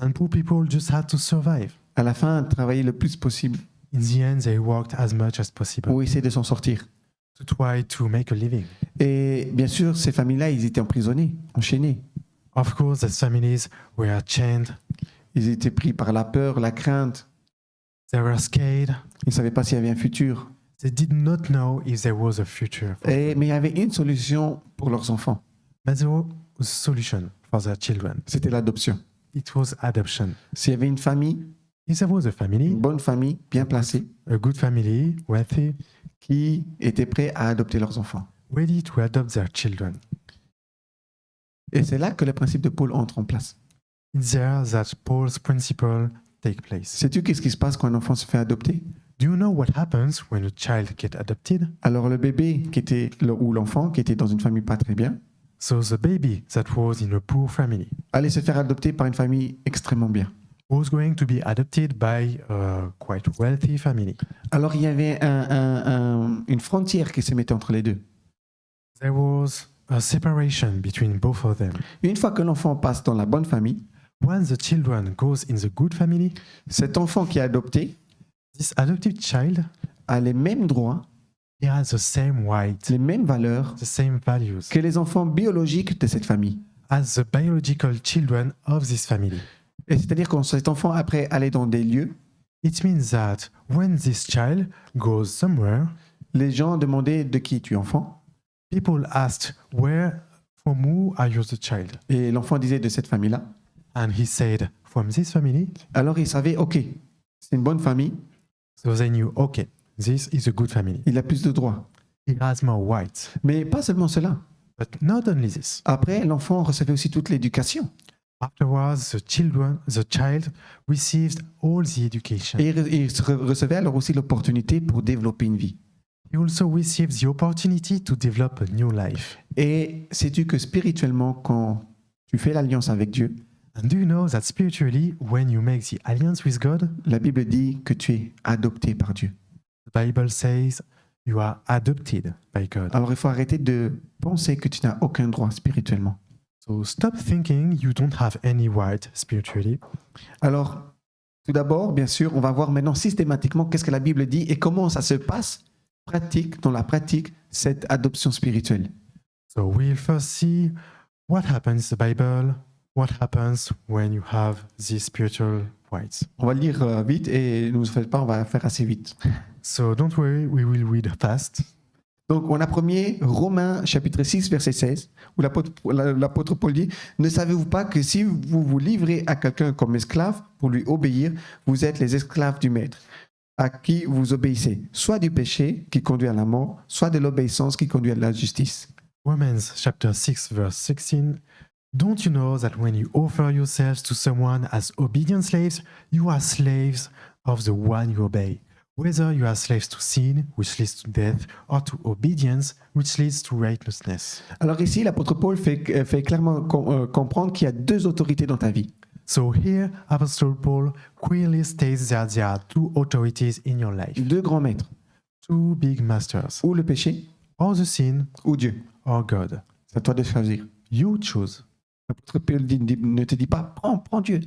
and poor people just had to survive. À la fin, travailler le plus possible In the end, they worked as much as possible pour essayer de s'en sortir. to try to make a living. Et bien sûr, ces familles-là, ils étaient emprisonnés, enchaînés. Of course, these families were chained, Ils étaient pris par la peur, la crainte. they were scared, Ils ne savaient pas s'il y avait un futur. they did not know if there was a future. Mais il y avait une solution pour leurs enfants. But there was a solution for their children. C'était l'adoption. It was adoption. S'il y avait une famille, If there was a family, une bonne famille, bien placée, a good family, wealthy, qui était prêt à adopter leurs enfants. ready to adopt their children. Et c'est là que le principe de Paul entre en place. It's there that Paul's principle take place. Sais-tu qu'est-ce qui se passe quand un enfant se fait adopter? Do you know what happens when a child gets adopted? Alors le bébé ou l'enfant qui était dans une famille pas très bien, So the baby that was in a poor family allait se faire adopter par une famille extrêmement bien. was going to be adopted by a quite wealthy family. Alors il y avait une frontière qui se mettait entre les deux. There was a separation between both of them. Une fois que l'enfant passe dans la bonne famille, Once the children goes in the good family, cet enfant qui est adopté this adopted child a les mêmes droits, he has the same rights, les mêmes valeurs the same values que les enfants biologiques de cette famille. as the biological children of this family. Et c'est-à-dire quand cet enfant après allait dans des lieux, It means that when this child goes somewhere, les gens demandaient de qui es-tu enfant? people asked, from who are you the child? Et l'enfant disait de cette famille-là. And he said, from this family. Alors il savait, ok, c'est une bonne famille, So they knew, okay, this is a good family. il a plus de droits. He has more rights. Mais pas seulement cela. But not only this. Après, l'enfant recevait aussi toute l'éducation. Afterwards, the child received all the education. Et il recevait alors aussi l'opportunité pour développer une vie. He also received the opportunity to develop a new life. Et sais-tu que spirituellement, quand tu fais l'alliance avec Dieu, And do you know that spiritually, when you make the alliance with God, la Bible dit que tu es adopté par Dieu. the Bible says you are adopted by God. Alors il faut arrêter de penser que tu n'as aucun droit spirituellement. So stop thinking you don't have any right spiritually. Alors, tout d'abord, bien sûr, on va voir maintenant systématiquement qu'est-ce que la Bible dit et comment ça se passe dans la pratique, cette adoption spirituelle. So we'll first see what happens in the Bible what happens when you have these spiritual whites. On va le lire vite et ne vous faites pas, on va faire assez vite. So don't worry, we will read fast. Donc, on a premier Romains chapitre 6, verset 16, où l'apôtre Paul dit « Ne savez-vous pas que si vous vous livrez à quelqu'un comme esclave pour lui obéir, vous êtes les esclaves du maître, à qui vous obéissez, soit du péché qui conduit à la mort, soit de l'obéissance qui conduit à la justice. » Romans chapter 6, verse 16. Don't you know that when you offer yourselves to someone as obedient slaves, you are slaves of the one you obey, whether you are slaves to sin, which leads to death, or to obedience, which leads to righteousness. Alors ici, l'apôtre Paul fait clairement comprendre qu'il y a deux autorités dans ta vie. So here, Apostle Paul clearly states that there are two authorities in your life, Deux grands maîtres, two big masters, ou le péché, or the sin, ou Dieu. or God. C'est à toi de choisir. You choose. L'apôtre Paul ne te dit pas « prends Dieu ».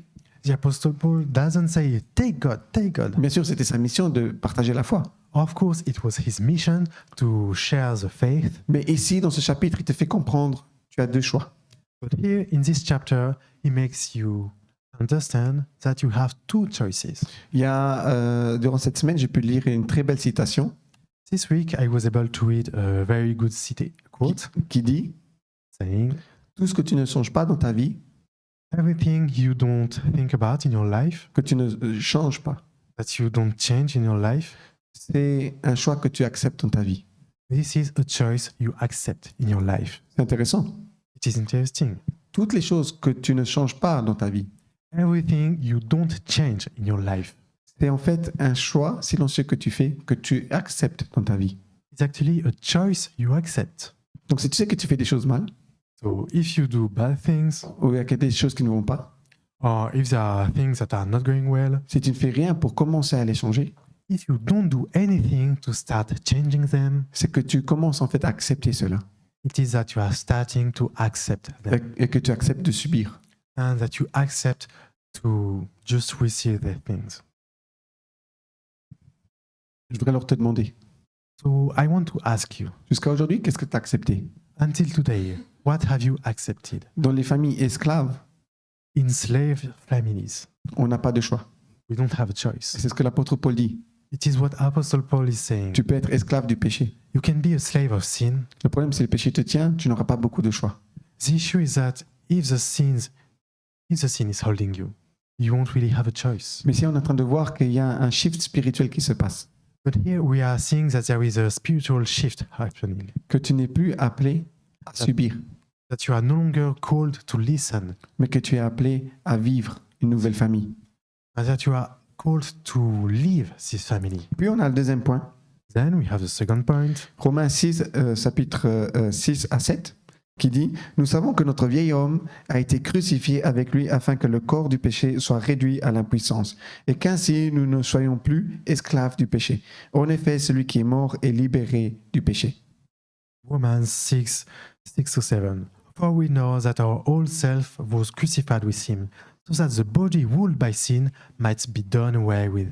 The Apostle Paul doesn't say, take God, take God. Bien sûr, c'était sa mission de partager la foi. Of course, it was his mission to share the faith. Mais ici, dans ce chapitre, il te fait comprendre, tu as deux choix. But here in this chapter, he makes you understand that you have two choices. Il y a, durant cette semaine, j'ai pu lire une très belle citation This week, I was able to read a very good quote qui dit saying, « Tout ce que tu ne songes pas dans ta vie, everything you don't think about in your life, que tu ne changes pas, that you don't change in your life, c'est un choix que tu acceptes dans ta vie. this is a choice you accept in your life. C'est intéressant. It is interesting. Toutes les choses que tu ne changes pas dans ta vie, Everything you don't change in your life, c'est en fait un choix silencieux que tu fais, que tu acceptes dans ta vie. it's actually a choice you accept. Donc si tu sais que tu fais des choses mal, So if you do bad things, ou il y a des choses qui ne vont pas, or if there are things that are not going well, si tu ne fais rien pour commencer à les changer, if you don't do anything to start changing them, c'est que tu commences en fait à accepter cela it is that you are starting to accept them et que tu acceptes de subir. and that you accept to just receive the things. Je voudrais alors te demander, So I want to ask you, jusqu'à aujourd'hui, qu'est-ce que tu as accepté? until today, what have you accepted? Dans les familles esclaves, In slave families, on n'a pas de choix. we don't have a choice. C'est ce que l'apôtre Paul dit. It is what Apostle Paul is saying. Tu peux être esclave du péché. You can be a slave of sin. Le problème, si le péché te tient, tu n'auras pas beaucoup de choix. The issue is that if the sin is holding you, you won't really have a choice. Mais si on est en train de voir qu'il y a un shift spirituel qui se passe, But here we are seeing that there is a spiritual shift happening, que tu n'es plus appelé à subir, that you are no longer called to listen, mais que tu es appelé à vivre une nouvelle famille. but that you are called to leave this family. Puis on a le deuxième point, Then we have the second point, Romains 6, chapitre 6 à 7, qui dit « Nous savons que notre vieil homme a été crucifié avec lui afin que le corps du péché soit réduit à l'impuissance, et qu'ainsi nous ne soyons plus esclaves du péché. En effet, celui qui est mort est libéré du péché. » Romans 6, 6-7. For we know that our old self was crucified with him, so that the body ruled by sin might be done away with,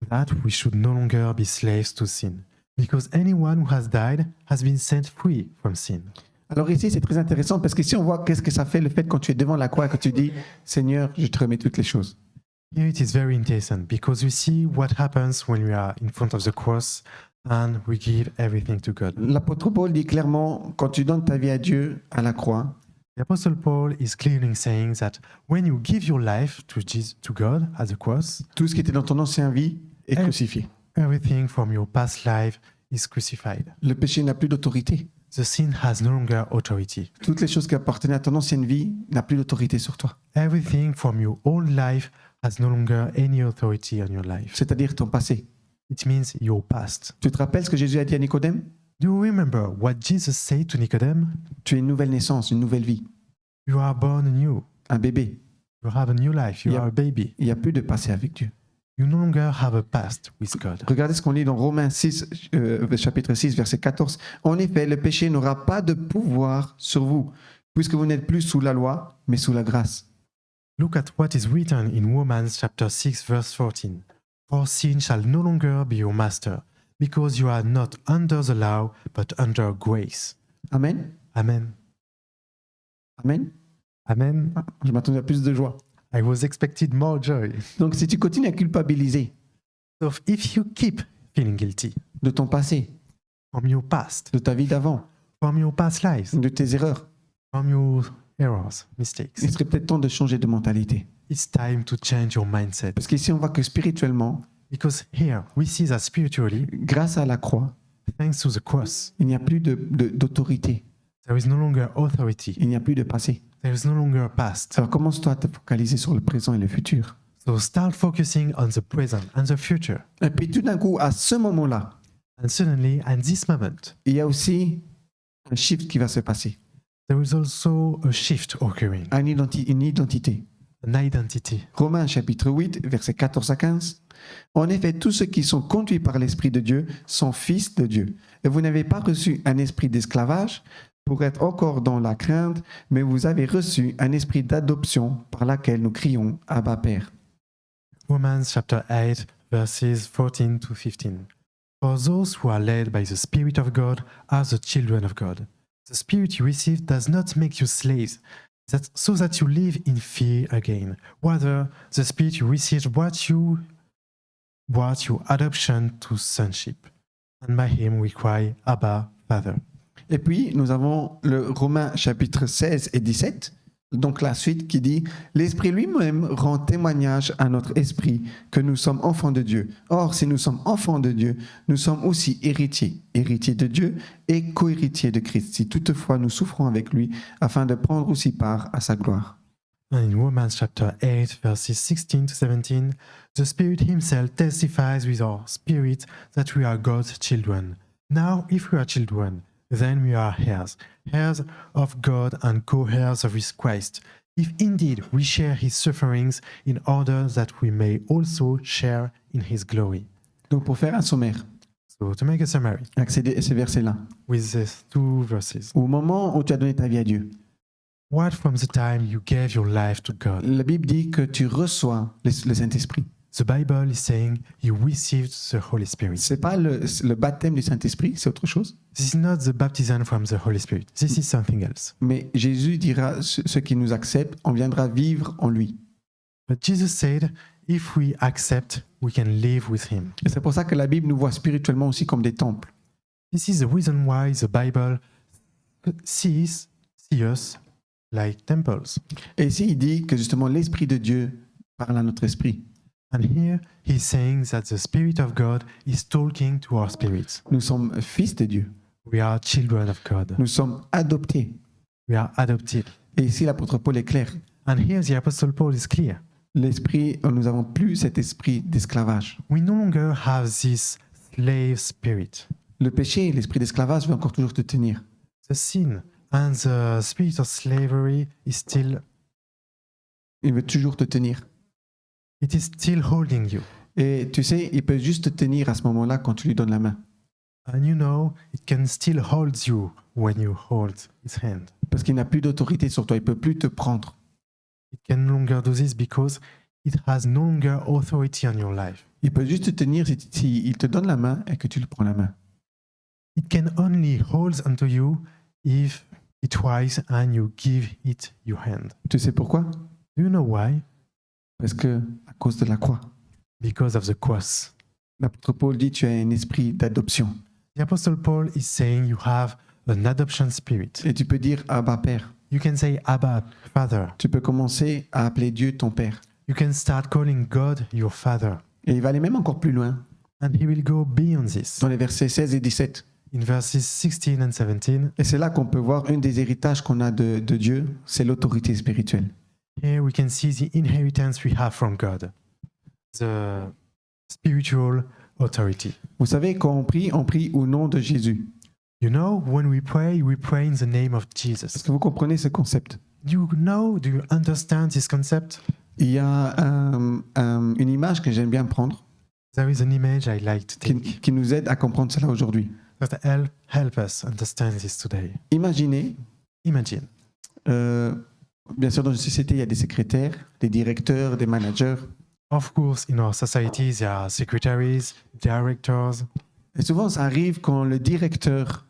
that we should no longer be slaves to sin, because anyone who has died has been set free from sin. Alors ici, c'est très intéressant parce qu'ici, on voit qu'est-ce que ça fait le fait quand tu es devant la croix et que tu dis « Seigneur, je te remets toutes les choses ». Here it is very interesting because we see what happens when we are in front of the cross and we give everything to God. L'apôtre Paul dit clairement, quand tu donnes ta vie à Dieu à la croix, The Apostle Paul is clearly saying that when you give your life to God at the cross, tout ce qui était dans ton ancienne vie est crucifié. everything from your past life is crucified. Le péché n'a plus d'autorité. The sin has no longer authority. Toutes les choses qui appartenaient à ton ancienne vie n'ont plus d'autorité sur toi. Everything from your old life has no longer any authority on your life. C'est-à-dire ton passé. It means your past. Tu te rappelles ce que Jésus a dit à Nicodème? Do you remember what Jesus said to Nicodemus? Tu es une nouvelle naissance, une nouvelle vie, You are born anew. un bébé. You have a new life. You Yeah. are a baby. Il n'y a plus de passé avec Dieu. You no longer have a past with God. Regardez ce qu'on lit dans Romains 6, chapitre 6, verset 14. En effet, le péché n'aura pas de pouvoir sur vous, puisque vous n'êtes plus sous la loi, mais sous la grâce. Look at what is written in Romans chapter 6 verse 14. For sin shall no longer be your master, because you are not under the law, but under grace. Amen. Amen. Amen. Amen. Je m'attendais à plus de joie. I was expected more joy. Donc, si tu continues à culpabiliser So if you keep feeling guilty de ton passé, from your past, de ta vie d'avant, from your past lives, de tes erreurs, from your errors, mistakes, il serait peut-être temps de changer de mentalité. it's time to change your mindset. Parce qu'ici, on voit que spirituellement, Because here we see that spiritually, grâce à la croix, thanks to the cross, il n'y a plus d'autorité, there is no longer authority. il n'y a plus de passé. There is no longer past. Alors commence-toi à te focaliser sur le présent et le futur. So start focusing on the present and the future. Et puis tout d'un coup, à ce moment-là, And suddenly, at this moment, il y a aussi un shift qui va se passer, there is also a shift occurring, une identité. an identity. Romains chapitre 8, versets 14 à 15. En effet, tous ceux qui sont conduits par l'Esprit de Dieu sont fils de Dieu. Et vous n'avez pas reçu un esprit d'esclavage pour être encore dans la crainte, mais vous avez reçu un esprit d'adoption par laquelle nous crions Abba Père. Romans chapter 8, verses 14 to 15. For those who are led by the Spirit of God are the children of God. The Spirit you received does not make you slaves, so that you live in fear again. Rather, the Spirit you received brought your adoption to sonship. And by him we cry, Abba, Father. Et puis, nous avons le Romains chapitre 16 et 17, donc la suite qui dit « L'Esprit lui-même rend témoignage à notre esprit que nous sommes enfants de Dieu. Or, si nous sommes enfants de Dieu, nous sommes aussi héritiers, héritiers de Dieu et co-héritiers de Christ, si toutefois nous souffrons avec lui, afin de prendre aussi part à sa gloire. » And in Romans chapter 8, verses 16 to 17, the Spirit himself testifies with our spirit that we are God's children. Now, if we are children, then we are heirs, heirs of God and co-heirs of his Christ, if indeed we share his sufferings, in order that we may also share in his glory. Donc, pour faire un sommaire, So, to make a summary accéder à ces versets-là. with these two verses, Au moment où tu as donné ta vie à Dieu, what from the time you gave your life to God? la Bible dit que tu reçois le Saint-Esprit. The Bible is saying you received the Holy Spirit. Ce n'est pas le baptême du Saint-Esprit, c'est autre chose. This is not the baptism from the Holy Spirit. This is something else. Mais Jésus dira, ceux qui nous acceptent, on viendra vivre en lui. But Jesus said, if we accept, we can live with him. Et c'est pour ça que la Bible nous voit spirituellement aussi comme des temples. This is the reason why the Bible sees us like temples. Et ici, il dit que justement l'Esprit de Dieu parle à notre esprit. And here he's saying that the Spirit of God is talking to our spirits. Nous sommes fils de Dieu. We are children of God. Nous sommes adoptés. We are adopted. Et ici, l'apôtre Paul est clair. And here the Apostle Paul is clear. L'esprit, nous n'avons plus cet esprit d'esclavage. We no longer have this slave spirit. Le péché, l'esprit d'esclavage veut encore toujours te tenir. The sin and the spirit of slavery is still, Il veut toujours te tenir. it is still holding you. Et tu sais, il peut juste te tenir à ce moment-là quand tu lui donnes la main. And you know, it can still hold you when you hold his hand. Parce qu'il n'a plus d'autorité sur toi. Il ne peut plus te prendre. It can no longer do this because it has no longer authority on your life. Il peut juste te tenir si il te donne la main et que tu lui prends la main. It can only hold onto you if it tries and you give it your hand. Tu sais pourquoi? Do you know why? Parce que à cause de la croix. Because of the cross. L'apôtre Paul dit tu as un esprit d'adoption. The Apostle Paul is saying you have an adoption spirit. Et tu peux dire Abba Père. You can say Abba, Father. Tu peux commencer à appeler Dieu ton Père. You can start calling God your Father. Et il va aller même encore plus loin. And he will go beyond this. Dans les versets 16 et 17. In verses 16 and 17, Et c'est là qu'on peut voir un des héritages qu'on a de Dieu, c'est l'autorité spirituelle. here we can see the inheritance we have from God. The spiritual authority. Vous savez, quand on prie au nom de Jésus. You know, when we pray in the name of Est-ce Jesus. que vous comprenez ce concept? Do you understand this concept? Il y a une image que j'aime bien prendre There is an image I like to take qui nous aide à comprendre cela aujourd'hui. that help us understand this today. Imaginez, Imagine, bien sûr dans une société il y a des secrétaires, des directeurs, des managers. of course, in our society, there are secretaries, directors, Et souvent ça arrive quand le directeur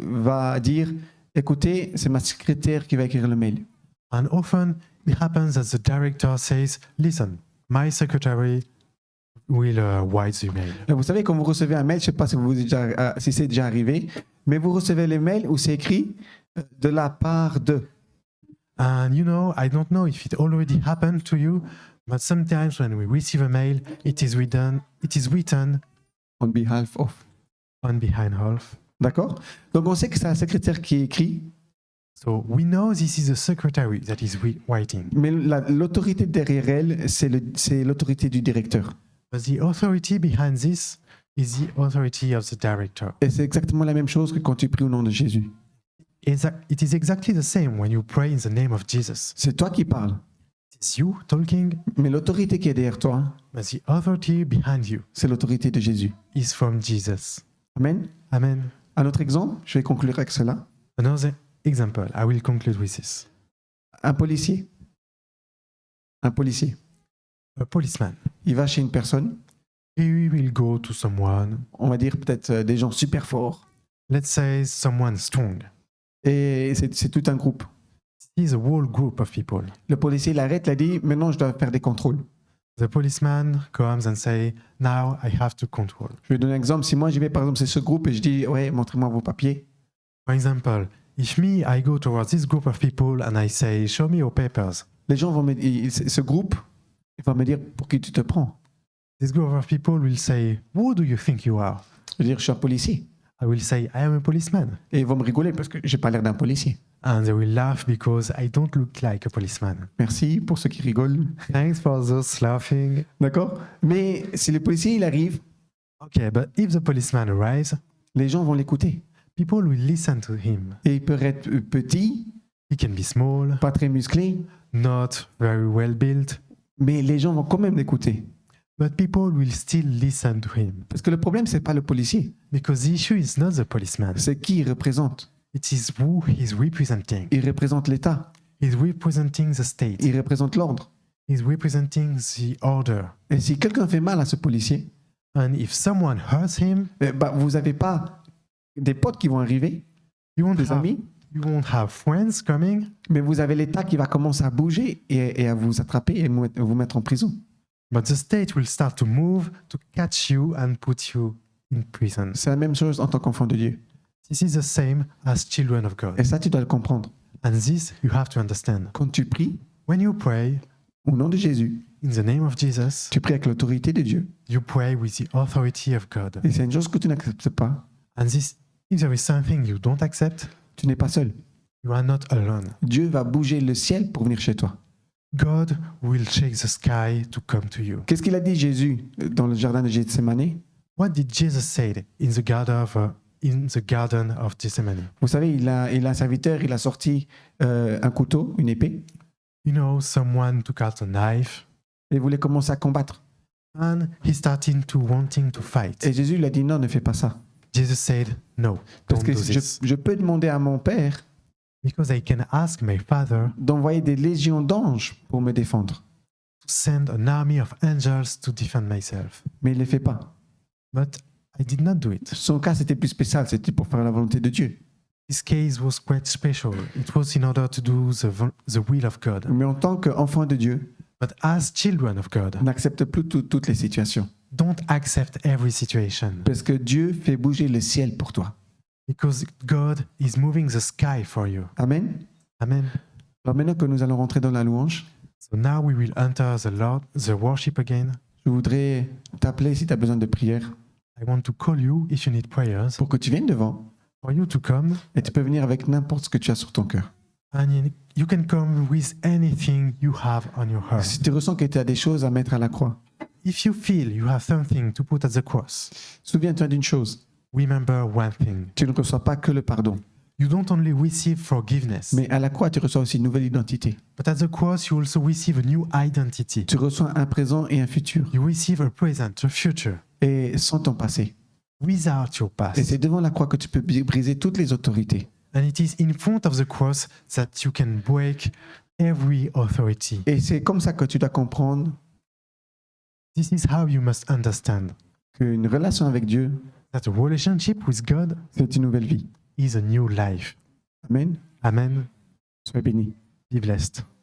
va dire « Écoutez, c'est ma secrétaire qui va écrire le mail. And often it happens that the director says, listen, my secretary will write the email. Vous savez, quand vous recevez un mail, je ne sais pas si c'est déjà arrivé, mais vous recevez les mails où c'est écrit de la part de. And I don't know if it already happened to you, but sometimes when we receive a mail, it is written On behalf of. on behind half. D'accord? Donc on sait que c'est un secrétaire qui écrit, So we know this is the secretary that is writing. mais l'autorité derrière elle, c'est l'autorité du directeur. But the authority behind this is the authority of the director. Et c'est exactement la même chose que quand tu pries au nom de Jésus. It is exactly the same when you pray in the name of Jesus. C'est toi qui parles, It's you talking, mais l'autorité qui est derrière toi, but the authority behind you c'est l'autorité de Jésus. is from Jesus. Amen. Amen. Un autre exemple, je vais conclure avec cela. Another example, I will conclude with this. Un policier. Un policier. A policeman. Il va chez une personne, He will go to someone, on va dire peut-être des gens super forts, let's say someone strong. et c'est tout un groupe. He's a whole group of people. Le policier l'arrête, il dit maintenant je dois faire des contrôles. The policeman comes and say, now I have to control. Je vais donner un exemple. Si moi j'y vais par exemple c'est ce groupe et je dis ouais montrez-moi vos papiers, For example, if I go towards this group of people and I say, show me your papers, les gens vont ce groupe il va me dire pour qui tu te prends. this group of people will say, who do you think you are? Je vais dire je suis un policier I will say, I am a policeman. et ils vont me rigoler parce que j'ai pas l'air d'un policier. And they will laugh because I don't look like a policeman. Merci pour ceux qui rigolent. Thanks for those laughing. D'accord? Mais si le policier il arrive, Okay, but if the policeman arrives, les gens vont l'écouter. people will listen to him. Et il peut être petit, He can be small, pas très musclé, not very well built, mais les gens vont quand même l'écouter. but people will still listen to him. Parce que le problème, c'est pas le policier, Because the issue is not the policeman. c'est qui il représente. It is who he's representing. Il représente l'État, He's representing the state. il représente l'ordre. He's representing the order. Et si quelqu'un fait mal à ce policier, And if someone hurts him, vous n'avez pas des potes qui vont arriver, you won't des have, amis, you won't have friends coming, mais vous avez l'État qui va commencer à bouger et à vous attraper et vous mettre en prison. but the state will start to move to catch you and put you in prison. C'est la même chose en tant qu'enfant de Dieu. This is the same as children of God. Et ça, tu dois le comprendre. And this you have to understand. Quand tu pries When you pray au nom de Jésus, in the name of Jesus, tu pries avec l'autorité de Dieu. you pray with the authority of God. Et c'est une chose que tu n'acceptes pas. And this, if there is something you don't accept, Tu n'es pas seul. you are not alone. Dieu va bouger le ciel pour venir chez toi. God will shake the sky to come to you. Qu'est-ce qu'il a dit Jésus dans le jardin de Gethsémani? What did Jesus say in the garden of Gethsemane? Vous savez, il a un serviteur, il a sorti un couteau, une épée, Someone took out a knife et voulait commencer à combattre. and he started wanting to fight. Et Jésus lui a dit non, ne fais pas ça. Jesus said, no, Parce don't que do this. je peux demander à mon Père Because I can ask my Father d'envoyer des légions d'anges pour me défendre. to send an army of angels to defend myself. Mais il ne le fait pas. But I did not do it. Son cas, c'était plus spécial, c'était pour faire la volonté de Dieu. This case was quite special. It was in order to do the will of God. Mais en tant qu'enfant de Dieu, But as children of God, on n'accepte plus toutes les situations. don't accept every situation. Parce que Dieu fait bouger le ciel pour toi. Because God is moving the sky for you. Amen. Amen. Alors maintenant que nous allons rentrer dans la louange, So now we will enter the worship again. je voudrais t'appeler si tu as besoin de prière I want to call you if you need prayers, pour que tu viennes devant for you to come, et tu peux venir avec n'importe ce que tu as sur ton cœur. and you can come with anything you have on your heart. Si tu ressens que tu as des choses à mettre à la croix, If you feel you have something to put at the cross, souviens-toi d'une chose, remember one thing. tu ne reçois pas que le pardon, You don't only receive forgiveness, mais à la croix, tu reçois aussi une nouvelle identité. but at the cross you also receive a new identity. Tu reçois un présent et un futur, You receive a present, a future, et sans ton passé. without your Et past. c'est devant la croix que tu peux briser toutes les autorités. And it is in front of the cross that you can break every authority. Et c'est comme ça que tu dois comprendre This is how you must understand qu'une relation avec Dieu, that a relationship with God c'est une nouvelle vie. is a new life. Amen. Amen. Sois béni. Be Be blessed.